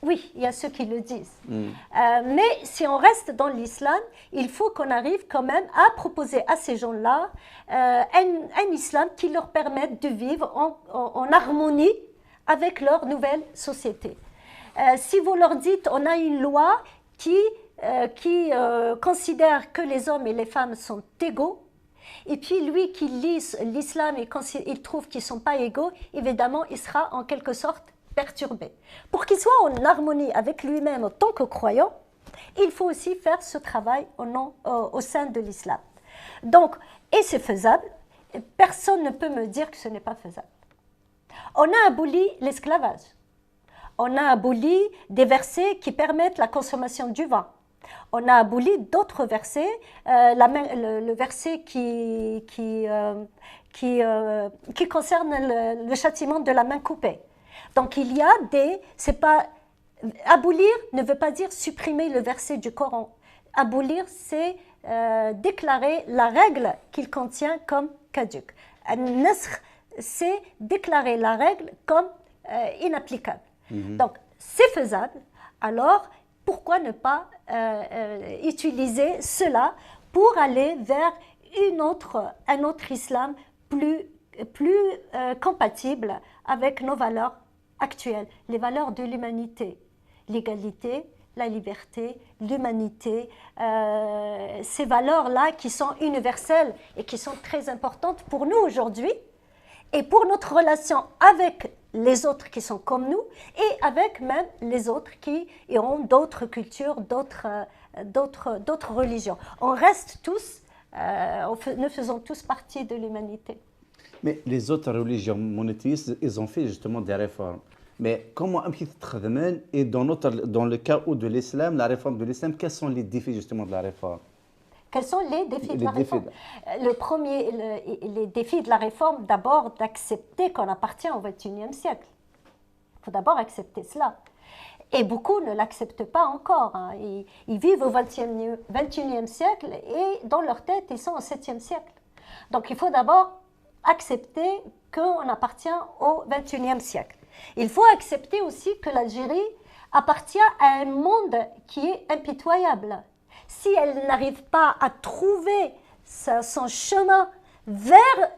Oui, il y a ceux qui le disent. Mais si on reste dans l'islam, il faut qu'on arrive quand même à proposer à ces gens-là un islam qui leur permette de vivre en harmonie avec leur nouvelle société. Si vous leur dites, on a une loi qui considère que les hommes et les femmes sont égaux, et puis lui qui lit l'islam et il trouve qu'ils ne sont pas égaux, évidemment, il sera en quelque sorte perturbé. Pour qu'il soit en harmonie avec lui-même en tant que croyant, il faut aussi faire ce travail au sein de l'islam. Donc, et c'est faisable, personne ne peut me dire que ce n'est pas faisable. On a aboli l'esclavage. On a aboli des versets qui permettent la consommation du vin. On a aboli d'autres versets, le verset qui concerne le châtiment de la main coupée. Donc il y a c'est pas, abolir ne veut pas dire supprimer le verset du Coran. Abolir, c'est déclarer la règle qu'il contient comme caduque. Nasr, c'est déclarer la règle comme inapplicable. Donc c'est faisable, alors pourquoi ne pas utiliser cela pour aller vers un autre islam plus compatible avec nos valeurs actuelles, les valeurs de l'humanité, l'égalité, la liberté, l'humanité, ces valeurs-là qui sont universelles et qui sont très importantes pour nous aujourd'hui et pour notre relation avec les autres qui sont comme nous et avec même les autres qui ont d'autres cultures, d'autres religions. On reste tous, nous faisons tous partie de l'humanité. Mais les autres religions monothéistes, ils ont fait justement des réformes. Mais comment et dans le cas de l'islam, la réforme de l'islam, quels sont les défis justement de la réforme? Quels sont les défis de la réforme? Le premier, les défis de la réforme, d'abord d'accepter qu'on appartient au XXIe siècle. Il faut d'abord accepter cela. Et beaucoup ne l'acceptent pas encore. Hein. Ils vivent au XXIe siècle et dans leur tête, ils sont au 7e siècle. Donc il faut d'abord accepter qu'on appartient au XXIe siècle. Il faut accepter aussi que l'Algérie appartient à un monde qui est impitoyable. Si elle n'arrive pas à trouver son chemin vers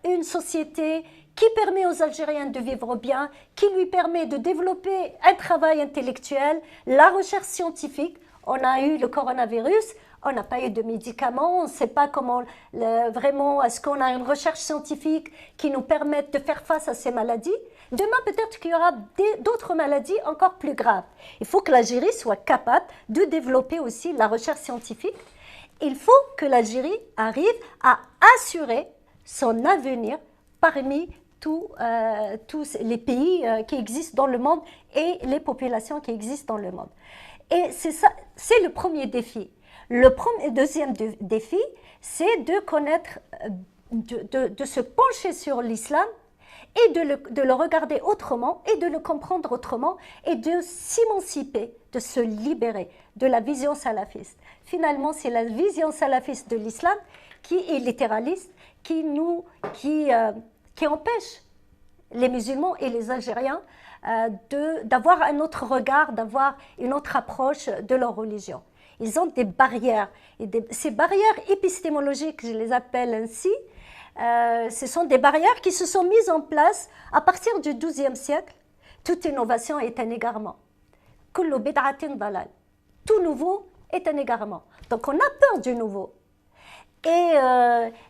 une société qui permet aux Algériens de vivre bien, qui lui permet de développer un travail intellectuel, la recherche scientifique, on a eu le coronavirus, on n'a pas eu de médicaments, on ne sait pas comment vraiment, est-ce qu'on a une recherche scientifique qui nous permette de faire face à ces maladies. Demain, peut-être qu'il y aura d'autres maladies encore plus graves. Il faut que l'Algérie soit capable de développer aussi la recherche scientifique. Il faut que l'Algérie arrive à assurer son avenir parmi tous les pays qui existent dans le monde et les populations qui existent dans le monde. Et c'est ça, c'est le premier défi. Le deuxième défi, c'est de connaître, de se pencher sur l'islam et de le regarder autrement et de le comprendre autrement et de s'émanciper, de se libérer de la vision salafiste. Finalement, c'est la vision salafiste de l'islam qui est littéraliste, qui empêche les musulmans et les Algériens d'avoir un autre regard, d'avoir une autre approche de leur religion. Ils ont des barrières. Et ces barrières épistémologiques, je les appelle ainsi, ce sont des barrières qui se sont mises en place à partir du XIIe siècle. Toute innovation est un égarement. Kullu bid'atin dalal. Tout nouveau est un égarement. Donc on a peur du nouveau. Et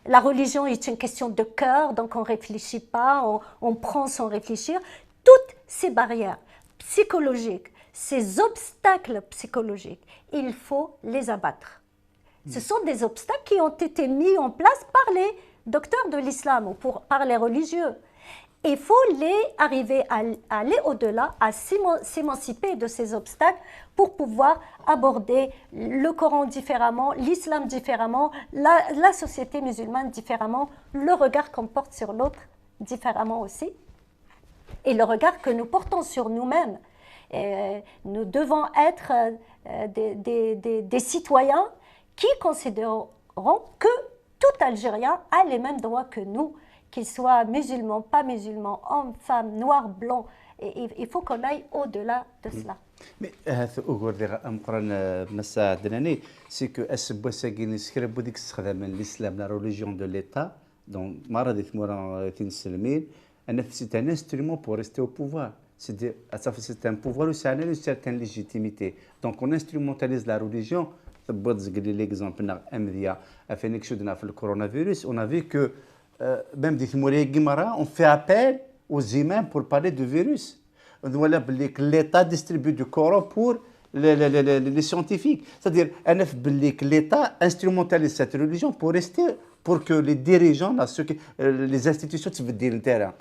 la religion est une question de cœur, donc on ne réfléchit pas, on prend sans réfléchir. Toutes ces barrières psychologiques, ces obstacles psychologiques, il faut les abattre. Ce sont des obstacles qui ont été mis en place par les docteurs de l'islam ou par les religieux. Il faut arriver à aller au-delà, à s'émanciper de ces obstacles pour pouvoir aborder le Coran différemment, l'islam différemment, la société musulmane différemment, le regard qu'on porte sur l'autre différemment aussi, et le regard que nous portons sur nous-mêmes. Nous devons être des citoyens qui considéreront que tout Algérien a les mêmes droits que nous, qu'il soit musulman, pas musulman, homme, femme, noir, blanc. Et il faut qu'on aille au-delà de cela. Mais c'est que l'islam, la religion de l'État, donc c'est un instrument pour rester au pouvoir. C'est un pouvoir où ça a une certaine légitimité. Donc on instrumentalise la religion. L'exemple de le coronavirus, on a vu que même on fait appel aux humains pour parler du virus. L'État distribue du Coran pour les scientifiques. C'est-à-dire que l'État instrumentalise cette religion pour que les dirigeants, les institutions, le terrain.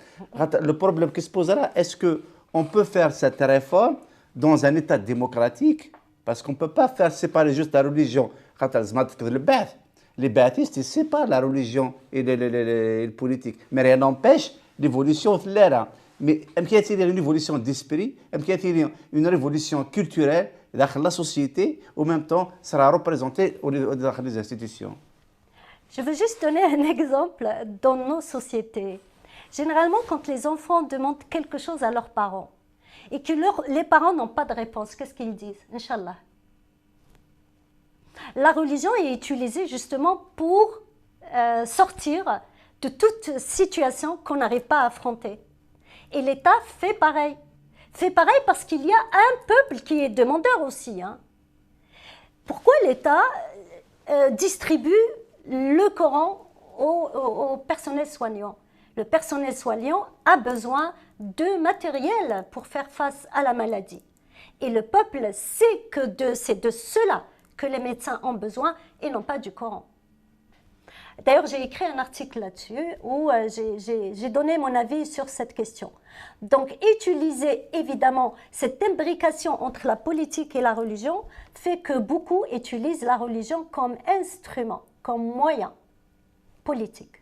Le problème qui se posera, est-ce qu'on peut faire cette réforme dans un État démocratique? Parce qu'on ne peut pas faire séparer juste la religion. Les baptistes, ils séparent la religion et le politique. Mais rien n'empêche l'évolution de l'air. Mais il y a une évolution d'esprit, il y a une révolution culturelle dans la société, en même temps, sera représentée dans les institutions. Je veux juste donner un exemple dans nos sociétés. Généralement, quand les enfants demandent quelque chose à leurs parents et que les parents n'ont pas de réponse, qu'est-ce qu'ils disent? Inch'Allah. La religion est utilisée justement pour sortir de toute situation qu'on n'arrive pas à affronter. Et l'État fait pareil. Fait pareil parce qu'il y a un peuple qui est demandeur aussi. Hein. Pourquoi l'État distribue le Coran au personnel soignant? Le personnel soignant a besoin de matériel pour faire face à la maladie. Et le peuple sait que c'est de cela que les médecins ont besoin et non pas du Coran. D'ailleurs, j'ai écrit un article là-dessus où j'ai donné mon avis sur cette question. Donc, utiliser évidemment cette imbrication entre la politique et la religion fait que beaucoup utilisent la religion comme instrument, comme moyen politique.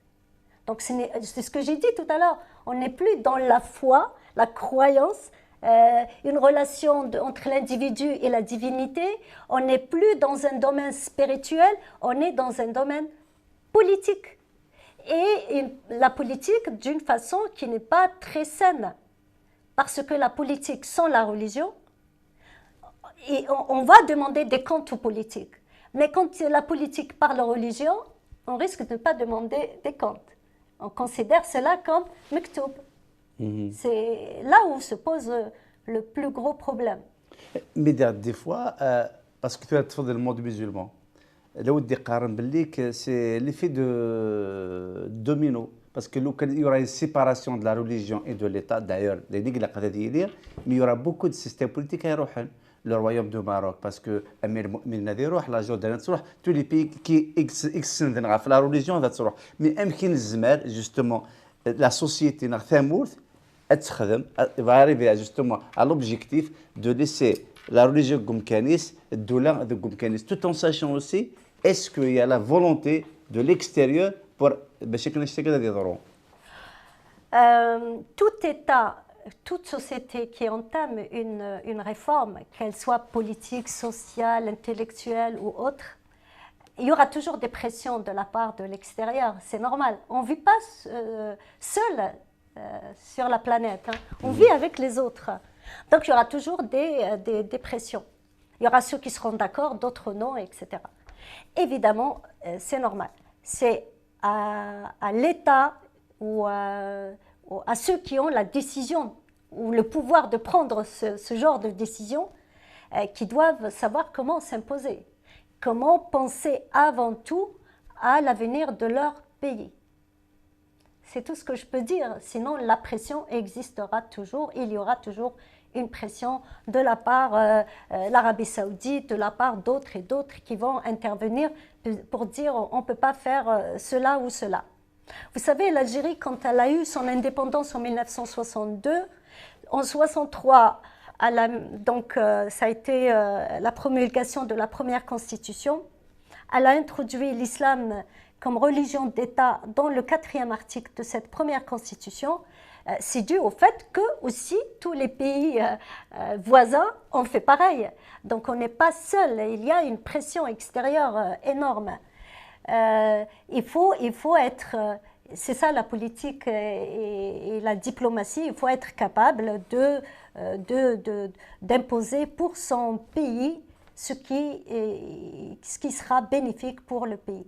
Donc, c'est ce que j'ai dit tout à l'heure. On n'est plus dans la foi, la croyance, une relation entre l'individu et la divinité. On n'est plus dans un domaine spirituel, on est dans un domaine politique. Et la politique d'une façon qui n'est pas très saine. Parce que la politique sans la religion, et on va demander des comptes aux politiques. Mais quand la politique parle religion, on risque de ne pas demander des comptes. On considère cela comme mektoub. C'est là où se pose le plus gros problème. Mais des fois, parce que tu as fait le monde musulman, là où c'est l'effet de domino. Parce qu'il y aura une séparation de la religion et de l'État, d'ailleurs, mais il y aura beaucoup de systèmes politiques à Rohan. Le royaume du Maroc, parce que la Jordanie, tous les pays qui existent dans la religion, mais justement, la société va arriver justement à l'objectif de laisser la religion comme canis, de comme canis, tout en sachant aussi, est-ce qu'il y a la volonté de l'extérieur pour tout État, toute société qui entame une réforme, qu'elle soit politique, sociale, intellectuelle ou autre, il y aura toujours des pressions de la part de l'extérieur. C'est normal. On ne vit pas seul sur la planète. Hein. On vit avec les autres. Donc il y aura toujours des pressions. Il y aura ceux qui seront d'accord, d'autres non, etc. Évidemment, c'est normal. C'est à l'État ou à ceux qui ont la décision ou le pouvoir de prendre ce genre de décision qui doivent savoir comment s'imposer, comment penser avant tout à l'avenir de leur pays. C'est tout ce que je peux dire, sinon la pression existera toujours, il y aura toujours une pression de la part l'Arabie Saoudite, de la part d'autres et d'autres qui vont intervenir pour dire on ne peut pas faire cela ou cela. Vous savez, l'Algérie, quand elle a eu son indépendance en 1962, en 1963, ça a été la promulgation de la première constitution. Elle a introduit l'islam comme religion d'État dans le 4e article de cette première constitution. C'est dû au fait que aussi tous les pays voisins ont fait pareil. Donc on n'est pas seul, il y a une pression extérieure énorme. Il faut être, c'est ça la politique et la diplomatie, il faut être capable d'imposer pour son pays ce qui sera bénéfique pour le pays.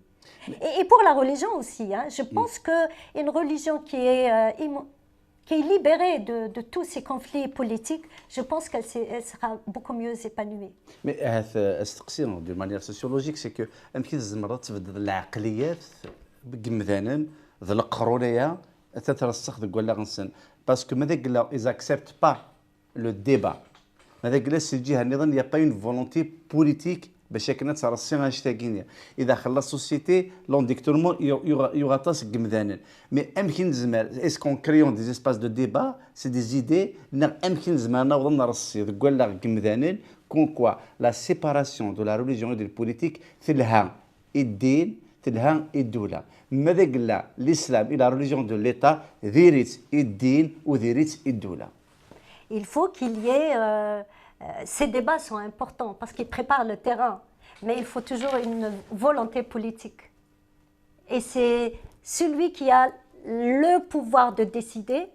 Et pour la religion aussi, hein, je pense qu'une religion qui est libérée de tous ces conflits politiques, je pense qu'elle sera beaucoup mieux épanouie. Mais d'une manière sociologique, c'est que مرات تبدل العقليات بمثلا ذا القرونيه تترسخ تقول لها غنسن باسكو ماذا قال ils acceptent pas le débat ماذا قال سي الجهه النظام il n'y a pas une volonté politique باش كنا ترسي غنشتاقين اذا خلى السوسيتي لونديكتورمون يغطاس قمذانا مي امكن زمان اسكون كريون دي اسباس دو ديبا سي دي زيدي امكن زمان نوض نرسي تقول لا قمذانا كون كوا لا سيباراسيون دو لا ريليجيون دو البوليتيك تلها الدين تلها الدوله ماذا قال الاسلام الى ريليجيون دو ليتا ذيريت الدين وذيريت الدوله. Il faut qu'il y ait ces débats sont importants parce qu'ils préparent le terrain, mais il faut toujours une volonté politique. Et c'est celui qui a le pouvoir de décider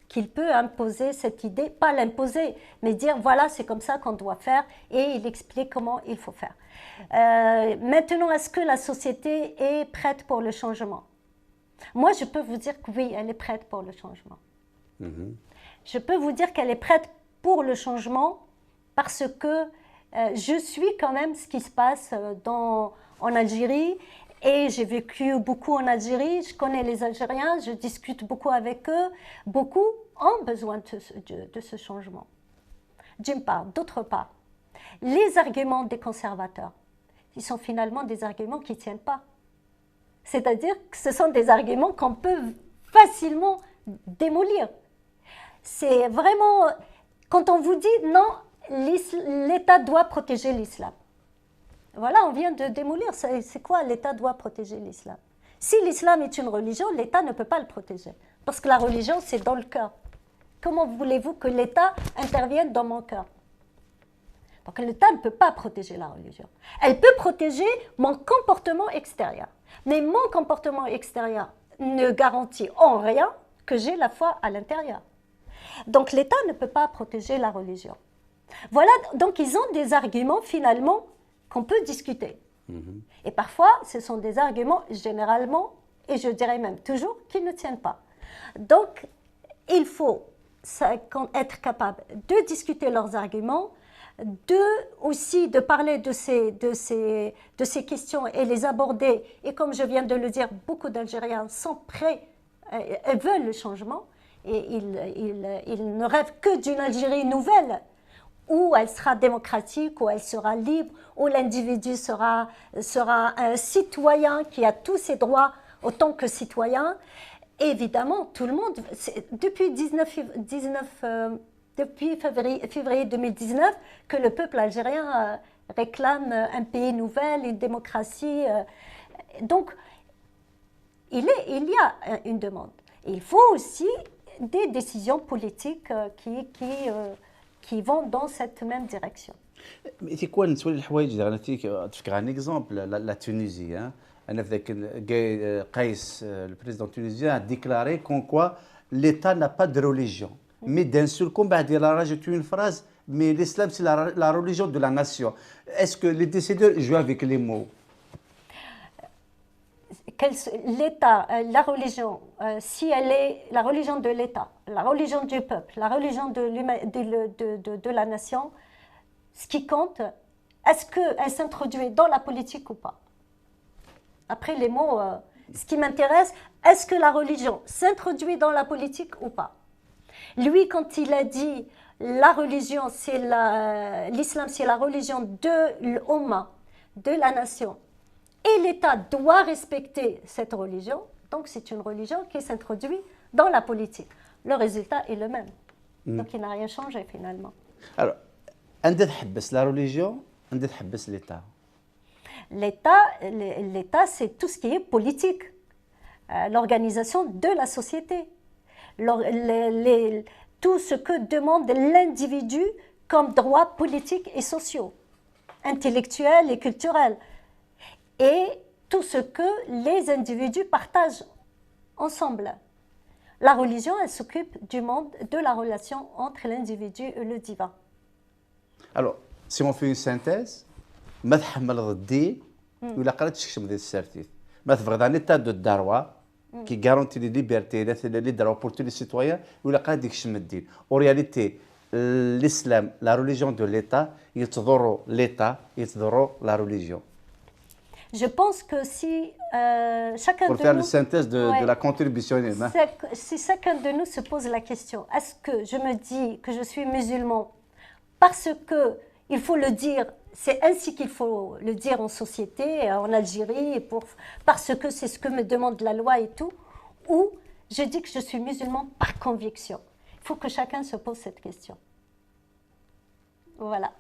qu'il peut imposer cette idée, pas l'imposer, mais dire voilà, c'est comme ça qu'on doit faire, et il explique comment il faut faire. Maintenant, est-ce que la société est prête pour le changement? Moi, je peux vous dire que oui, elle est prête pour le changement. Je peux vous dire qu'elle est prête pour le changement parce que je suis quand même ce qui se passe en Algérie et j'ai vécu beaucoup en Algérie, je connais les Algériens, je discute beaucoup avec eux, beaucoup ont besoin de ce changement. D'une part. D'autre part, les arguments des conservateurs, ils sont finalement des arguments qui ne tiennent pas. C'est-à-dire que ce sont des arguments qu'on peut facilement démolir. C'est vraiment, quand on vous dit non, l'État doit protéger l'islam. Voilà, on vient de démolir. C'est quoi l'État doit protéger l'islam? Si l'islam est une religion, l'État ne peut pas le protéger. Parce que la religion, c'est dans le cœur. Comment voulez-vous que l'État intervienne dans mon cœur? Donc l'État ne peut pas protéger la religion. Elle peut protéger mon comportement extérieur. Mais mon comportement extérieur ne garantit en rien que j'ai la foi à l'intérieur. Donc l'État ne peut pas protéger la religion. Voilà, donc ils ont des arguments finalement qu'on peut discuter. Et parfois, ce sont des arguments généralement, et je dirais même toujours, qui ne tiennent pas. Donc, il faut être capable de discuter leurs arguments, aussi de parler de ces questions et les aborder. Et comme je viens de le dire, beaucoup d'Algériens sont prêts, veulent le changement, et ils ne rêvent que d'une Algérie nouvelle, où elle sera démocratique, où elle sera libre, où l'individu sera un citoyen qui a tous ses droits autant que citoyen. Et évidemment, tout le monde, depuis février 2019, que le peuple algérien réclame un pays nouvel, une démocratie. Donc, il y a une demande. Il faut aussi des décisions politiques qui vont dans cette même direction. C'est quoi نسول الحوايج انا تفكر عن اكزومبل لا تونيزي انا في ذاك قيس البريزيدون تونيزيان a déclaré comme quoi l'État n'a pas de religion mais d'un seul coup بعد il a rajouté une phrase mais l'islam c'est la religion de la nation. Est-ce que les décideurs jouent avec les mots? L'État, la religion, si elle est la religion de l'État, la religion du peuple, la religion de la nation, ce qui compte, est-ce qu'elle s'introduit dans la politique ou pas? Après les mots, ce qui m'intéresse, est-ce que la religion s'introduit dans la politique ou pas? Lui, quand il a dit la religion, l'islam, c'est la religion de l'Umma, de la nation, et l'État doit respecter cette religion, donc c'est une religion qui s'introduit dans la politique. Le résultat est le même. Donc il n'a rien changé finalement. Alors, عندها تحبس la religion, عندها تحبس l'État. L'État, c'est tout ce qui est politique, l'organisation de la société, tout ce que demande l'individu comme droits politiques et sociaux, intellectuels et culturels, et tout ce que les individus partagent ensemble. La religion, elle s'occupe du monde, de la relation entre l'individu et le divin. Alors, si on fait une synthèse, ما تحمل الدين ولا قرات تشكشم ديال السارتيف ما تبغي ان ايتا دو الداروا كي غارونتي لي ليبرتي لي دروا بور تو لي سيتويان ولا قرات ديك الشم الدين او رياليتي الاسلام لا ريليجيون دو ليتا يتضروا ليتا يتضروا لا ريليجيون. Je pense que si chacun pour de faire nous, une synthèse de la contribution, si chacun de nous se pose la question, est-ce que je me dis que je suis musulman parce que il faut le dire, c'est ainsi qu'il faut le dire en société, en Algérie, parce que c'est ce que me demande la loi et tout, ou je dis que je suis musulmane par conviction. Il faut que chacun se pose cette question. Voilà.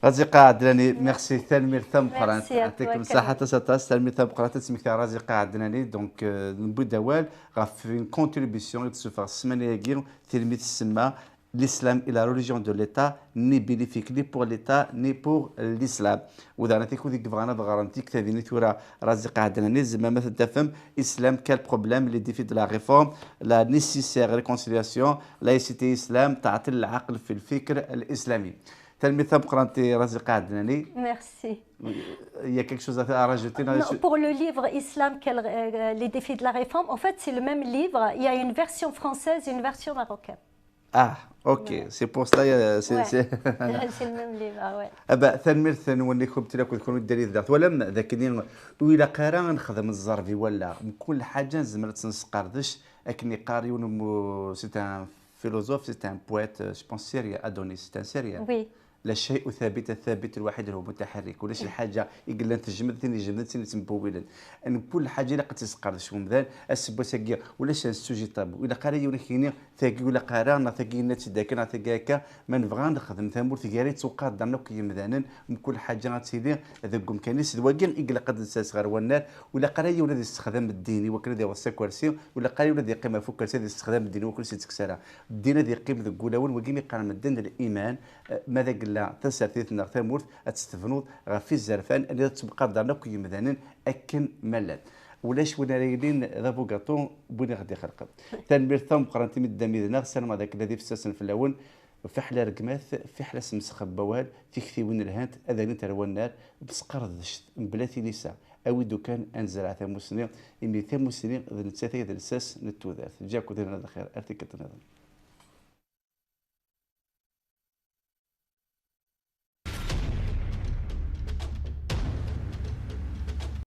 رزقة عدناني ميرسي تنمير ثم قرانت Merci à يعطيك toi, المساحة Karim. تسطاس تنمير ثم قرانت تسميك رزقة عدناني دونك نبو دوال غاف une contribution تسوفا السمانية يجيرو تلميذ السما l'islam est la religion de l'État ni bénéfique ni pour l'État ni pour l'islam وإذا أنا تيكون ذيك بغانا بغارنتي كتابيني ثورة رزقة عدناني زعما ما تفهم islam quel problème les défis de la réforme la nécessaire réconciliation laïcité islam تعطي العقل في الفكر الإسلامي تلميذ ثم قرانتي رزقة عدناني Merci. il y a quelque chose à rajouter dans Non, pour le livre Islam, les défis de la réforme, en fait, c'est le même livre. Il y a une version française et une version marocaine. Ah, ok, Ouais. c'est pour ça. Ouais. C'est le même livre, ah ouais. أبا ثنمير ثنوني كنت لك تكونوا الدليل ذات ولم ذاكني وإلا قارا نخدم الزرفي ولا كل حاجة زمرت نسقردش أكني قاري ونمو سي ان فيلوزوف سي ان بويت جو بونس سيريان أدونيس سي ان سيريان Oui. لا شيء ثابت الثابت الوحيد هو متحرك ولا شي حاجه يقول لنا تجمد ثاني جمد ثاني تنبويلا ان كل حاجه الا قد تسقر شو مذان السبو ساكيا ولا شان سوجي طاب ولا قاري ولا كيني ثاقي ولا قارا نا ثاقي نا تداك نا ثاقاكا ما نبغى نخدم ثامور ثقاري توقاد درنا كي مذانا من كل حاجه غتسيدي هذا كمكانيس الواقع يقول قد نساس غير والنار ولا قاري ولا الاستخدام الديني وكلا دي وسا كرسي ولا قاري ولا دي قيمه فوق كرسي الاستخدام الديني وكل سي تكسرها الدين دي قيمه الكولاون وكيمي قال من الدين الايمان ماذا قال لا تسرتيت نغ ثامورت اتستفنوض غا في الزرفان اللي تبقى دارنا كي مذانا اكن ملات ولاش ولا رايدين ذا بوغاتون بوني غادي خلق تنبير ثم قرانتي من الدميدنا سلام هذاك الذي في الساسن في الاول في حلا رقماث في حلا سمسخ بوال في كثيون الهانت اذان تروى بسقر ذشت بلاتي نساء اويدو كان انزل على ثمو سنين اني ثمو سنين ذا نتساتي ذا الساس نتوذات جاكو ذا خير ارتكت نظام